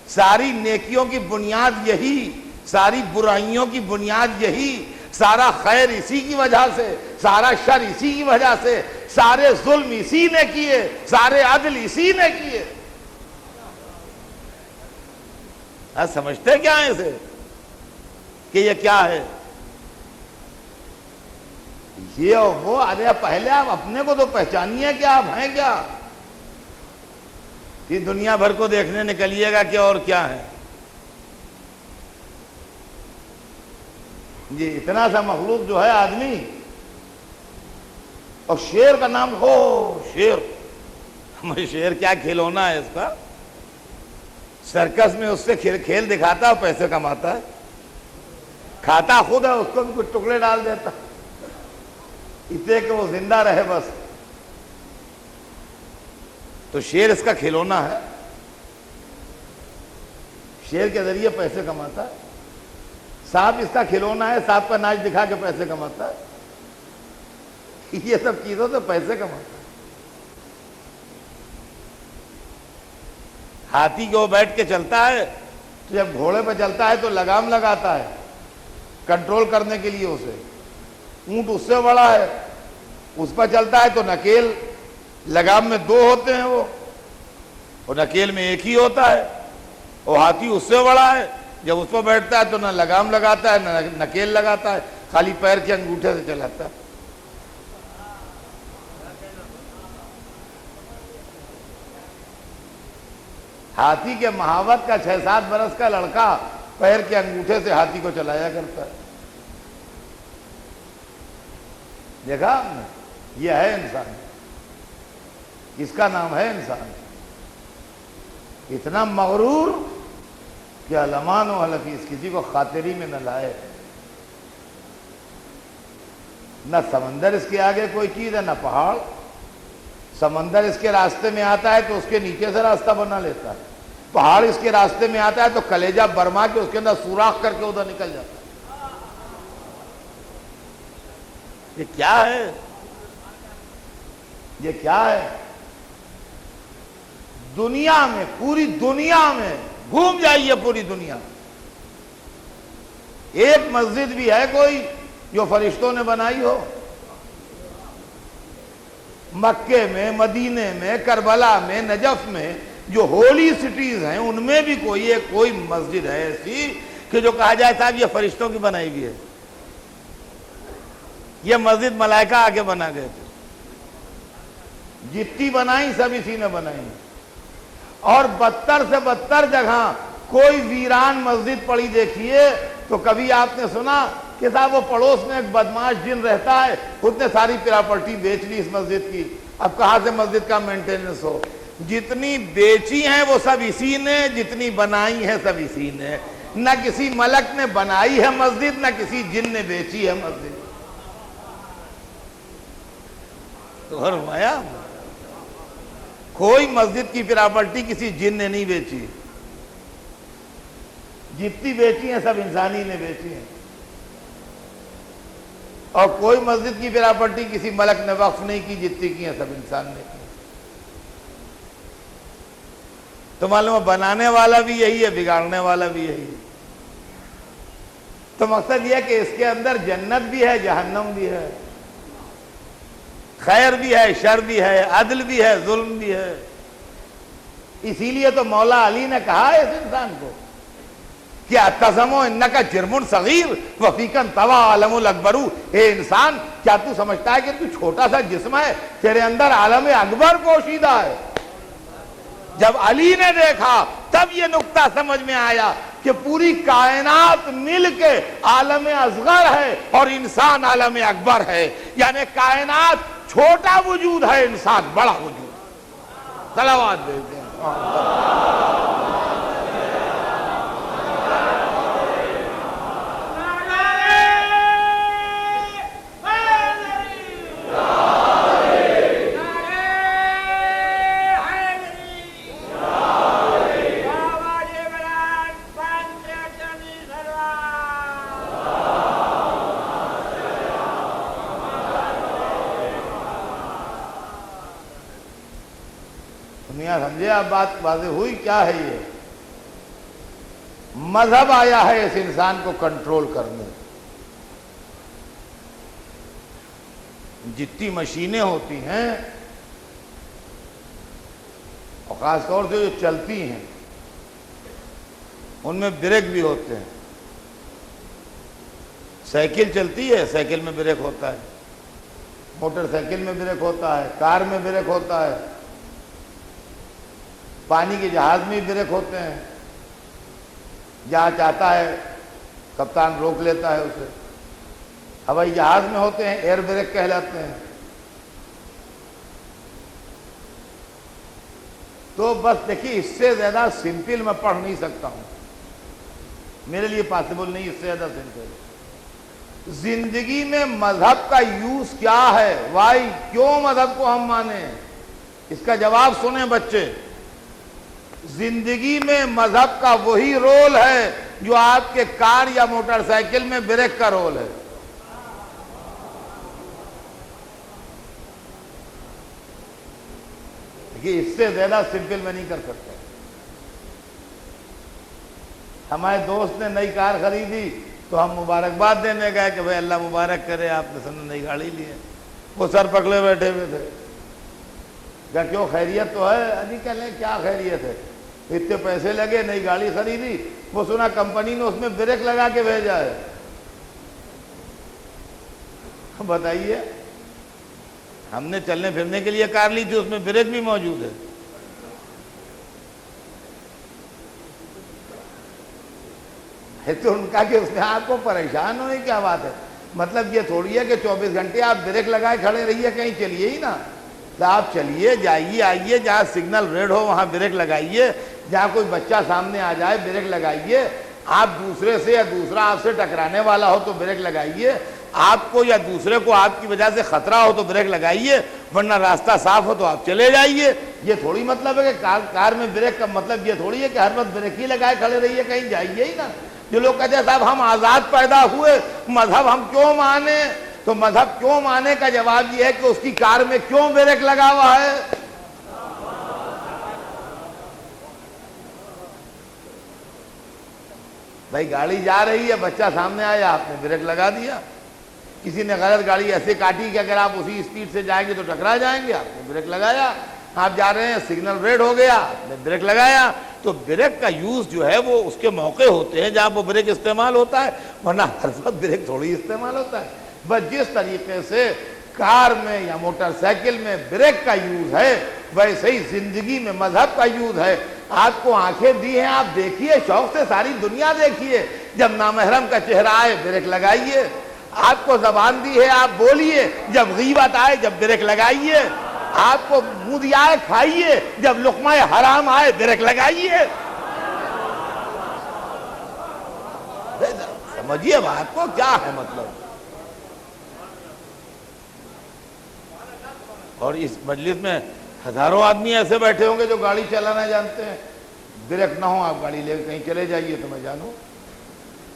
ساری نیکیوں کی بنیاد یہی، ساری برائیوں کی بنیاد یہی، سارا خیر اسی کی وجہ سے، سارا شر اسی کی وجہ سے، سارے ظلم اسی نے کیے، سارے عدل اسی نے کیے۔ آپ سمجھتے کیا ہیں اسے کہ یہ کیا ہے؟ یہ اور وہ، ارے پہلے آپ اپنے کو تو پہچانیے کہ آپ ہیں کیا۔ یہ دنیا بھر کو دیکھنے نکلیے گا کہ اور کیا ہے۔ یہ اتنا سا مخلوق جو ہے آدمی، اور شیر کا نام ہو، شیر، ہمارے شیر کیا کھلونا ہے اس کا۔ سرکس میں اس سے کھیل دکھاتا ہے، پیسے کماتا ہے، کھاتا خود ہے، اس کو بھی کچھ ٹکڑے ڈال دیتا اتنے کہ وہ زندہ رہے بس۔ تو شیر اس کا کھلونا ہے، شیر کے ذریعے پیسے کماتا ہے۔ سانپ اس کا کھلونا ہے، سانپ کا ناچ دکھا کے پیسے کماتا ہے۔ یہ سب چیزوں سے پیسے کماتا ہے۔ ہاتھی کو بیٹھ کے چلتا ہے تو جب گھوڑے پہ چلتا ہے تو لگام لگاتا ہے کنٹرول کرنے کے لیے اسے۔ اونٹ اس سے بڑا ہے، اس پر چلتا ہے تو نکیل، لگام میں 2 ہوتے ہیں وہ، اور نکیل میں 1 ہی ہوتا ہے۔ اور ہاتھی اس سے بڑا ہے، جب اس پر بیٹھتا ہے تو نہ لگام لگاتا ہے نہ نکیل لگاتا ہے، خالی پیر کے انگوٹھے سے چلاتا ہے۔ ہاتھی کے محاوت کا 6-7 برس کا لڑکا پیر کے انگوٹھے سے ہاتھی کو چلایا کرتا ہے۔ دیکھا آپ نے؟ یہ ہے انسان، اس کا نام ہے انسان۔ اتنا مغرور کہ علمان و حلفیظ، کسی کو خاطری میں نہ لائے۔ نہ سمندر اس کے آگے کوئی چیز ہے، نہ پہاڑ۔ سمندر اس کے راستے میں آتا ہے تو اس کے نیچے سے راستہ بنا لیتا ہے، پہاڑ اس کے راستے میں آتا ہے تو کلیجہ برما کے اس کے اندر سوراخ کر کے ادھر نکل جاتا ہے۔ یہ کیا ہے؟ یہ کیا ہے؟ دنیا میں، پوری دنیا میں گھوم جائیے، پوری دنیا ایک مسجد بھی ہے کوئی جو فرشتوں نے بنائی ہو؟ مکے میں، مدینے میں، کربلا میں، نجف میں جو ہولی سٹیز ہیں ان میں بھی کوئی مسجد ہے ایسی کہ جو کہا جائے صاحب یہ فرشتوں کی بنائی ہوئی ہے؟ یہ مسجد ملائکہ آگے بنا گئے تھے، جتنی بنائی سب اسی نے بنائی. اور بدتر سے بدتر جگہ کوئی ویران مسجد پڑی دیکھیے تو کبھی آپ نے سنا کہ صاحب وہ پڑوس میں ایک بدماش جن رہتا ہے اس نے ساری پراپرٹی بیچ لی اس مسجد کی، اب کہاں سے مسجد کا مینٹیننس ہو؟ جتنی بیچی ہیں وہ سب اسی نے، جتنی بنائی ہیں سب اسی نے. نہ کسی ملک نے بنائی ہے مسجد، نہ کسی جن نے بیچی ہے مسجد. تو فرمایا کوئی مسجد کی پراپرٹی کسی جن نے نہیں بیچی، جتنی بیچی ہیں سب انسانی نے بیچی ہیں. اور کوئی مسجد کی پراپرٹی کسی ملک نے وقف نہیں کی، جتنی کی ہیں سب انسان نے کی. تو معلوم ہے بنانے والا بھی یہی ہے، بگاڑنے والا بھی یہی ہے. تو مقصد یہ ہے کہ اس کے اندر جنت بھی ہے، جہنم بھی ہے، خیر بھی ہے، شر بھی ہے، عدل بھی ہے، ظلم بھی ہے. اسی لیے تو مولا علی نے کہا ہے اس انسان کو کہ اتزمو انکا جرم صغیر وفیکن طوی عالم الاکبر. اے انسان کیا تو سمجھتا ہے کہ تو چھوٹا سا جسم ہے، تیرے اندر عالم اکبر پوشیدہ ہے؟ جب علی نے دیکھا تب یہ نقطہ سمجھ میں آیا کہ پوری کائنات مل کے عالم اصغر ہے اور انسان عالم اکبر ہے. یعنی کائنات چھوٹا وجود ہے، انسان بڑا وجود. صلوات دیتے ہیں. سمجھے آپ بات واضح ہوئی؟ کیا ہے یہ؟ مذہب آیا ہے اس انسان کو کنٹرول کرنے. جتنی مشینیں ہوتی ہیں اور خاص طور سے جو چلتی ہیں ان میں بریک بھی ہوتے ہیں. سائیکل چلتی ہے، سائیکل میں بریک ہوتا ہے، موٹر سائیکل میں بریک ہوتا ہے، کار میں بریک ہوتا ہے، پانی کے جہاز میں بھی بریک ہوتے ہیں. جہاں چاہتا ہے کپتان روک لیتا ہے اسے. ہوائی جہاز میں ہوتے ہیں، ایئر بریک کہلاتے ہیں. تو بس دیکھیے اس سے زیادہ سمپل میں پڑھ نہیں سکتا ہوں، میرے لیے پاسبل نہیں اس سے زیادہ سمپل. زندگی میں مذہب کا یوز کیا ہے؟ وائی، کیوں مذہب کو ہم مانیں؟ اس کا جواب سنیں بچے. زندگی میں مذہب کا وہی رول ہے جو آپ کے کار یا موٹر سائیکل میں بریک کا رول ہے. دیکھیے اس سے زیادہ سمپل میں نہیں کر سکتا. ہمارے دوست نے نئی کار خریدی تو ہم مبارکباد دینے گئے کہ بھائی اللہ مبارک کرے، آپ نے سن نئی گاڑی لی ہے. وہ سر پکڑے بیٹھے ہوئے تھے. کیا کیوں خیریت تو ہے؟ ابھی کہہ لیں کیا خیریت ہے، اتنے پیسے لگے، نئی گاڑی خریدی، وہ سنا کمپنی نے اس میں بریک لگا کے بھیجا ہے. بتائیے، ہم نے چلنے پھرنے کے لیے کار لی تھی، اس میں بریک بھی موجود ہے. تو ان کا کہ اس میں آپ کو پریشان ہونے کی کیا بات ہے؟ مطلب یہ تھوڑی ہے کہ 24 گھنٹے آپ بریک لگائے کھڑے رہیے، کہیں چلیے ہی نا. آپ چلیے، جائیے، آئیے، جہاں سگنل ریڈ ہو وہاں بریک لگائیے، جہاں کوئی بچہ سامنے آ جائے بریک لگائیے، آپ دوسرے سے یا دوسرا آپ سے ٹکرانے والا ہو تو بریک لگائیے، آپ کو یا دوسرے کو آپ کی وجہ سے خطرہ ہو تو بریک لگائیے، ورنہ راستہ صاف ہو تو آپ چلے جائیے. یہ تھوڑی مطلب ہے کہ کار میں بریک کا مطلب یہ تھوڑی ہے کہ ہر وقت بریک ہی لگائے کھڑے رہیے، کہیں جائیے ہی نا. جو لوگ کہتے ہیں صاحب ہم آزاد پیدا ہوئے، مذہب ہم کیوں مانیں؟ تو مذہب کیوں مانے کا جواب یہ ہے کہ اس کی کار میں کیوں بریک لگا ہوا ہے؟ بھائی گاڑی جا رہی ہے، بچہ سامنے آیا، آپ نے بریک لگا دیا. کسی نے غلط گاڑی ایسے کاٹی کہ اگر آپ اسی اسپیڈ سے جائیں گے تو ٹکرا جائیں گے، آپ نے بریک لگایا. آپ جا رہے ہیں، سگنل ریڈ ہو گیا، آپ نے بریک لگایا. تو بریک کا یوز جو ہے وہ اس کے موقع ہوتے ہیں جہاں وہ بریک استعمال ہوتا ہے، ورنہ ہر وقت بریک تھوڑی استعمال ہوتا ہے. بس جس طریقے سے کار میں یا موٹر سائیکل میں بریک کا یوز ہے، ویسے ہی زندگی میں مذہب کا یوز ہے. آپ کو آنکھیں دی ہیں، آپ دیکھیے، شوق سے ساری دنیا دیکھیے. جب نامحرم کا چہرہ آئے بریک لگائیے. آپ کو زبان دی ہے، آپ بولیے. جب غیبت آئے جب بریک لگائیے. آپ کو منہ دیا ہے، کھائیے. جب لقمہ حرام آئے بریک لگائیے. سمجھیے بات کو کیا ہے مطلب. اور اس مجلس میں ہزاروں آدمی ایسے بیٹھے ہوں گے جو گاڑی چلانا جانتے ہیں. بریک نہ ہو، آپ گاڑی لے کے کہیں چلے جائیے تو میں جانوں.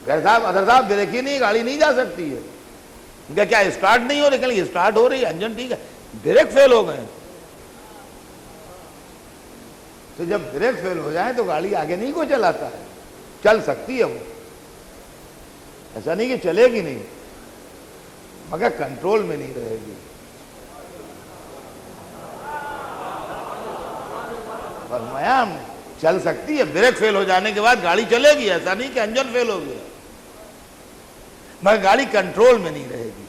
غیر صاحب، اظہر صاحب، بریک ہی نہیں، گاڑی نہیں جا سکتی ہے. کیا اسٹارٹ نہیں ہو رہی؟ کہ اسٹارٹ ہو رہی ہے، انجن ٹھیک ہے، بریک فیل ہو گئے. تو جب بریک فیل ہو جائیں تو گاڑی آگے نہیں کوئی چلاتا ہے. چل سکتی ہے وہ، ایسا نہیں کہ چلے گی نہیں، مگر کنٹرول میں نہیں رہے گی. فرمایا چل سکتی ہے، بریک فیل ہو جانے کے بعد گاڑی چلے گی، ایسا نہیں کہ انجن فیل ہو گیا، مگر گاڑی کنٹرول میں نہیں رہے گی.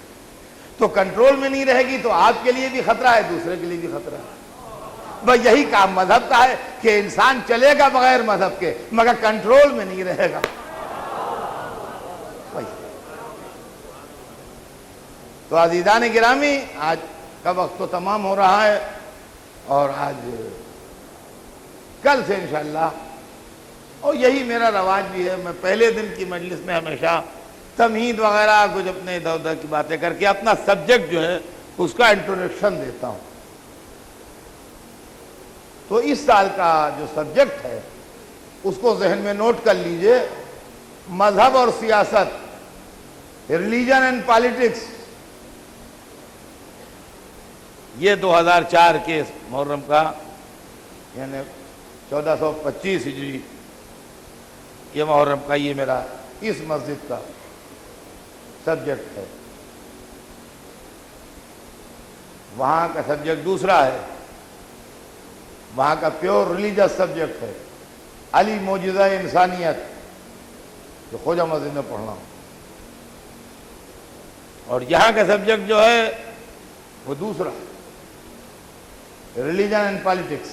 تو کنٹرول میں نہیں رہے گی تو آپ کے لیے بھی خطرہ ہے، دوسرے کے لیے بھی خطرہ ہے. بس یہی کام مذہب کا ہے کہ انسان چلے گا بغیر مذہب کے، مگر کنٹرول میں نہیں رہے گا. تو عزیزان گرامی، آج کا وقت تو تمام ہو رہا ہے، اور آج کل سے انشاءاللہ، اور یہی میرا رواج بھی ہے، میں پہلے دن کی مجلس میں ہمیشہ تمہید وغیرہ کچھ اپنے ادھر ادھر کی باتیں کر کے اپنا سبجیکٹ جو ہے اس کا انٹروڈکشن دیتا ہوں. تو اس سال کا جو سبجیکٹ ہے اس کو ذہن میں نوٹ کر لیجئے: مذہب اور سیاست، ریلیجن اینڈ پالیٹکس. یہ 2004 کے محرم کا، یعنی 1425 ہجری کے محرم کا یہ میرا اس مسجد کا سبجیکٹ ہے. وہاں کا سبجیکٹ دوسرا ہے، وہاں کا پیور ریلیجس سبجیکٹ ہے، علی معجزہ انسانیت، جو خواجہ مسجد میں پڑھنا ہوں. اور یہاں کا سبجیکٹ جو ہے وہ دوسرا، ریلیجن اینڈ پالیٹکس.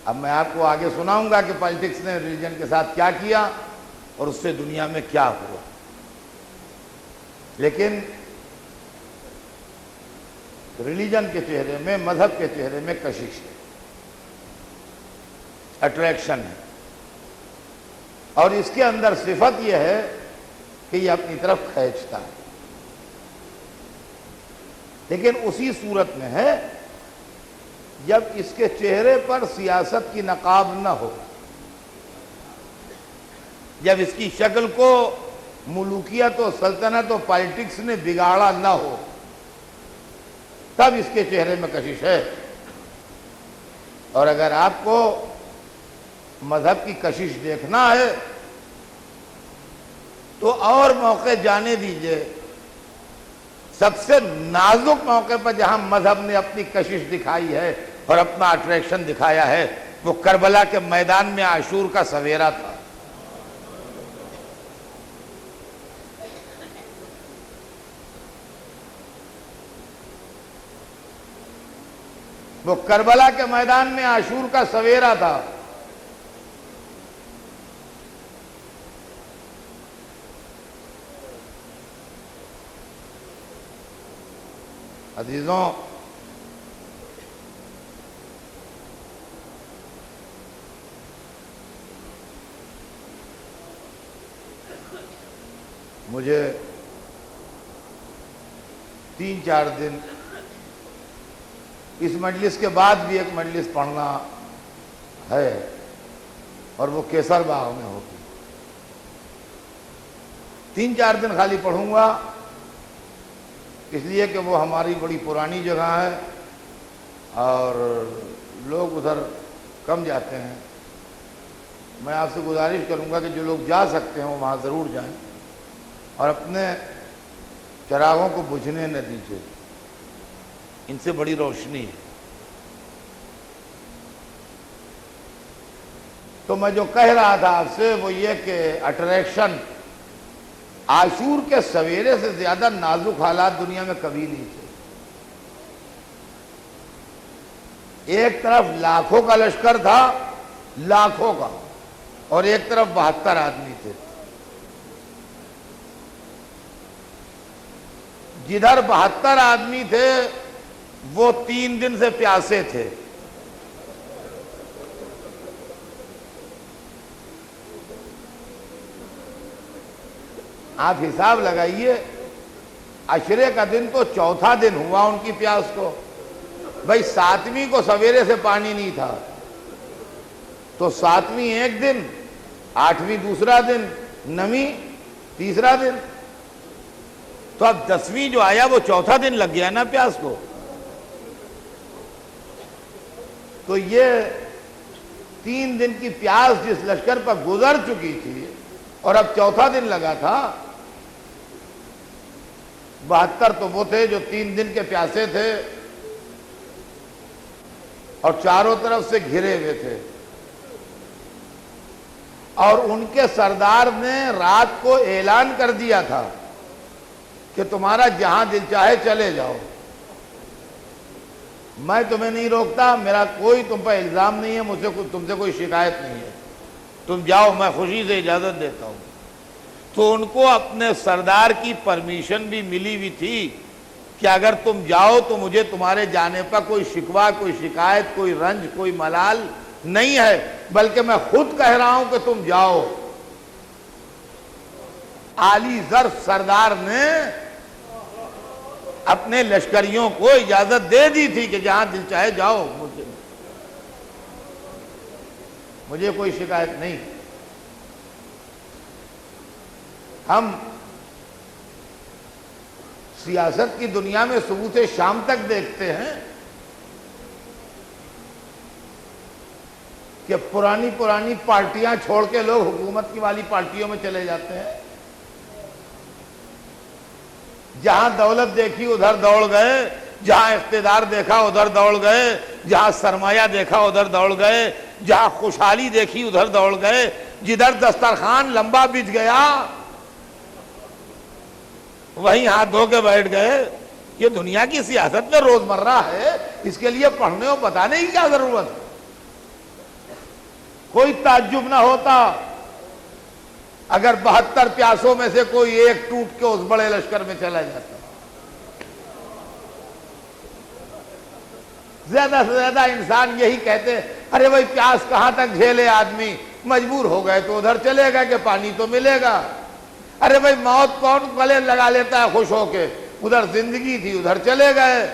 اب میں آپ کو آگے سناؤں گا کہ پالیٹکس نے ریلیجن کے ساتھ کیا کیا اور اس سے دنیا میں کیا ہوا. لیکن ریلیجن کے چہرے میں، مذہب کے چہرے میں کشش ہے، اٹریکشن ہے، اور اس کے اندر صفت یہ ہے کہ یہ اپنی طرف کھینچتا ہے. لیکن اسی صورت میں ہے جب اس کے چہرے پر سیاست کی نقاب نہ ہو، جب اس کی شکل کو ملوکیت و سلطنت و پالیٹکس نے بگاڑا نہ ہو، تب اس کے چہرے میں کشش ہے. اور اگر آپ کو مذہب کی کشش دیکھنا ہے تو اور موقع جانے دیجئے. سب سے نازک موقع پر جہاں مذہب نے اپنی کشش دکھائی ہے اور اپنا اٹریکشن دکھایا ہے، وہ کربلا کے میدان میں عاشور کا سویرا تھا. وہ کربلا کے میدان میں عاشور کا سویرا تھا. عزیزوں، مجھے 3-4 دن اس مجلس کے بعد بھی ایک مجلس پڑھنا ہے، اور وہ کیسر باغ میں ہوگی. 3-4 دن خالی پڑھوں گا، اس لیے کہ وہ ہماری بڑی پرانی جگہ ہے اور لوگ ادھر کم جاتے ہیں۔ میں آپ سے گزارش کروں گا کہ جو لوگ جا سکتے ہیں وہ وہاں ضرور جائیں اور اپنے چراغوں کو بجھنے نہ دیجیے، ان سے بڑی روشنی ہے۔ تو میں جو کہہ رہا تھا آپ سے وہ یہ کہ اٹریکشن عاشور کے سویرے سے زیادہ نازک حالات دنیا میں کبھی نہیں تھے۔ ایک طرف لاکھوں کا لشکر تھا، لاکھوں کا، اور ایک طرف 72 آدمی تھے۔ جدھر 72 آدمی تھے وہ 3 دن سے پیاسے تھے۔ آپ حساب لگائیے، عشرے کا دن تو چوتھا دن ہوا ان کی پیاس کو۔ بھائی 7ویں کو سویرے سے پانی نہیں تھا تو 7ویں ایک دن، 8ویں دوسرا دن، 9ویں تیسرا دن، تو اب 10ویں جو آیا وہ چوتھا دن لگ گیا نا پیاس کو۔ تو یہ 3 دن کی پیاس جس لشکر پر گزر چکی تھی اور اب چوتھا دن لگا تھا، 72 تو وہ تھے جو 3 دن کے پیاسے تھے اور چاروں طرف سے گھرے ہوئے تھے، اور ان کے سردار نے رات کو اعلان کر دیا تھا کہ تمہارا جہاں دل چاہے چلے جاؤ، میں تمہیں نہیں روکتا، میرا کوئی تم پر الزام نہیں ہے، مجھ سے تم سے کوئی شکایت نہیں ہے، تم جاؤ، میں خوشی سے اجازت دیتا ہوں۔ تو ان کو اپنے سردار کی پرمیشن بھی ملی ہوئی تھی کہ اگر تم جاؤ تو مجھے تمہارے جانے پر کوئی شکوہ، کوئی شکایت، کوئی رنج، کوئی ملال نہیں ہے، بلکہ میں خود کہہ رہا ہوں کہ تم جاؤ۔ عالی ظرف سردار نے اپنے لشکریوں کو اجازت دے دی تھی کہ جہاں دل چاہے جاؤ، مجھے کوئی شکایت نہیں۔ ہم سیاست کی دنیا میں صبح سے شام تک دیکھتے ہیں کہ پرانی پارٹیاں چھوڑ کے لوگ حکومت کی والی پارٹیوں میں چلے جاتے ہیں، جہاں دولت دیکھی ادھر دوڑ گئے، جہاں اقتدار دیکھا ادھر دوڑ گئے، جہاں سرمایہ دیکھا ادھر دوڑ گئے، جہاں خوشحالی دیکھی ادھر دوڑ گئے، جدھر دسترخوان لمبا بچھ گیا وہیں ہاتھ دھو کے بیٹھ گئے۔ یہ دنیا کی سیاست میں روزمرہ ہے، اس کے لیے پڑھنے اور بتانے کی کیا ضرورت ہے؟ کوئی تعجب نہ ہوتا اگر 72 پیاسوں میں سے کوئی ایک ٹوٹ کے اس بڑے لشکر میں چلا جاتا۔ زیادہ سے زیادہ انسان یہی کہتے ہیں، ارے بھائی پیاس کہاں تک جھیلے آدمی، مجبور ہو گئے تو ادھر چلے گا کہ پانی تو ملے گا۔ ارے بھائی موت کون گلے لگا لیتا ہے خوش ہو کے، ادھر زندگی تھی ادھر چلے گئے۔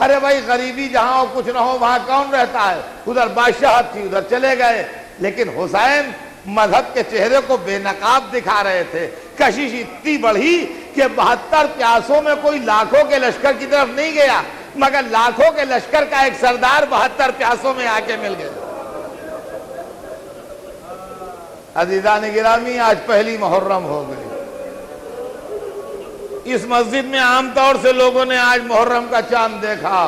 ارے بھائی غریبی جہاں ہو کچھ نہ ہو وہاں کون رہتا ہے، ادھر بادشاہت تھی ادھر چلے گئے۔ لیکن حسین مذہب کے چہرے کو بے نقاب دکھا رہے تھے۔ کشش اتنی بڑھی کہ 72 پیاسوں میں کوئی لاکھوں کے لشکر کی طرف نہیں گیا، مگر لاکھوں کے لشکر کا ایک سردار 72 پیاسوں میں آ کے مل گیا۔ عزیزان گرامی، آج پہلی محرم ہو گئی۔ اس مسجد میں عام طور سے لوگوں نے آج محرم کا چاند دیکھا۔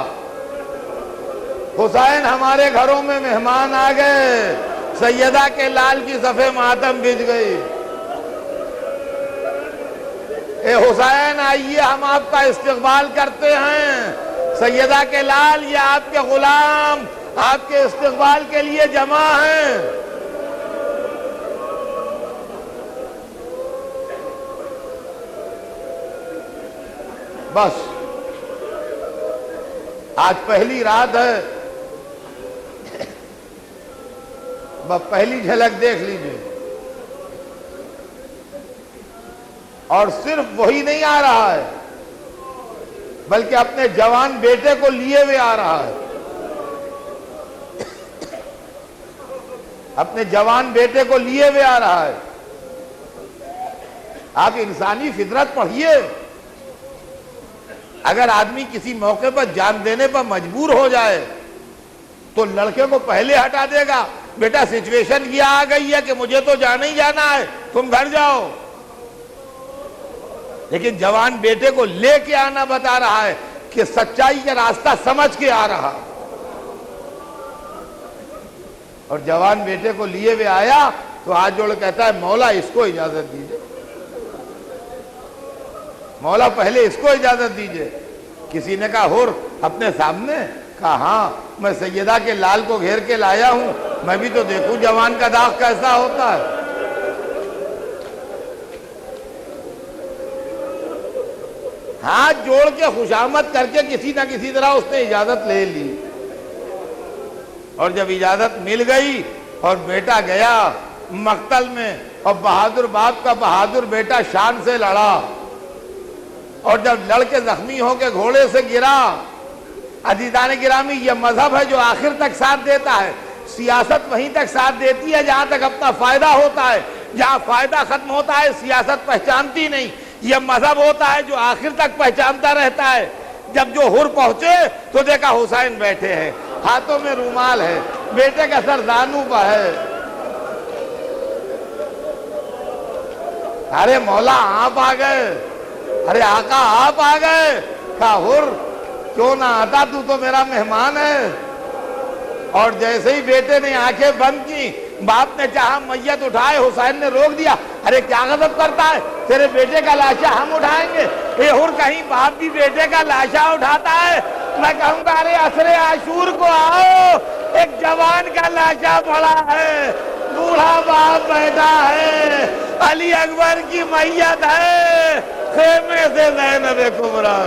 حسین ہمارے گھروں میں مہمان آ گئے، سیدہ کے لال کی صفِ ماتم بجھ گئی۔ اے حسین آئیے، ہم آپ کا استقبال کرتے ہیں۔ سیدہ کے لال، یہ آپ کے غلام آپ کے استقبال کے لیے جمع ہیں۔ بس آج پہلی رات ہے، بس پہلی جھلک دیکھ لیجئے۔ اور صرف وہی نہیں آ رہا ہے بلکہ اپنے جوان بیٹے کو لیے ہوئے آ رہا ہے، اپنے جوان بیٹے کو لیے ہوئے آ رہا ہے۔ آپ انسانی فطرت پڑھیے. اگر آدمی کسی موقع پر جان دینے پر مجبور ہو جائے تو لڑکے کو پہلے ہٹا دے گا, بیٹا سچویشن یہ آ گئی ہے کہ مجھے تو جانا ہی جانا ہے, تم گھر جاؤ. لیکن جوان بیٹے کو لے کے آنا بتا رہا ہے کہ سچائی کا راستہ سمجھ کے آ رہا. اور جوان بیٹے کو لیے ہوئے آیا تو ہاتھ جوڑ کہتا ہے مولا اس کو اجازت دیجئے, مولا پہلے اس کو اجازت دیجئے. کسی نے کہا حر اپنے سامنے؟ کہا ہاں, میں سیدہ کے لال کو گھیر کے لایا ہوں, میں بھی تو دیکھوں جوان کا داغ کیسا ہوتا ہے. ہاتھ جوڑ کے خوشامد کر کے کسی نہ کسی طرح اس نے اجازت لے لی. اور جب اجازت مل گئی اور بیٹا گیا مقتل میں, اور بہادر باپ کا بہادر بیٹا شان سے لڑا, اور جب لڑ کے زخمی ہو کے گھوڑے سے گرا. عزیزان گرامی, یہ مذہب ہے جو آخر تک ساتھ دیتا ہے. سیاست وہیں تک ساتھ دیتی ہے جہاں تک اپنا فائدہ ہوتا ہے, جہاں فائدہ ختم ہوتا ہے سیاست پہچانتی نہیں. یہ مذہب ہوتا ہے جو آخر تک پہچانتا رہتا ہے. جب جو حر پہنچے تو دیکھا حسین بیٹھے ہیں, ہاتھوں میں رومال ہے, بیٹے کا سر زانو پر ہے. ارے مولا آپ آ گئے, ارے آقا آپ آ گئے. کہا حر کیوں نہ آتا, تو میرا مہمان ہے. اور جیسے ہی بیٹے نے آنکھیں بند کی, باپ نے چاہا میت اٹھائے, حسین نے روک دیا. ارے کیا غضب کرتا ہے, تیرے بیٹے کا لاشا ہم اٹھائیں گے. اے حر کہیں باپ بھی بیٹے کا لاشا اٹھاتا ہے؟ میں کہوں گا ارے عصر عاشور کو آؤ, ایک جوان کا لاشا پڑا ہے, بوڑھا باپ بیٹھا ہے, علی اکبر کی میت ہے, خیمے سے زینب کبریٰ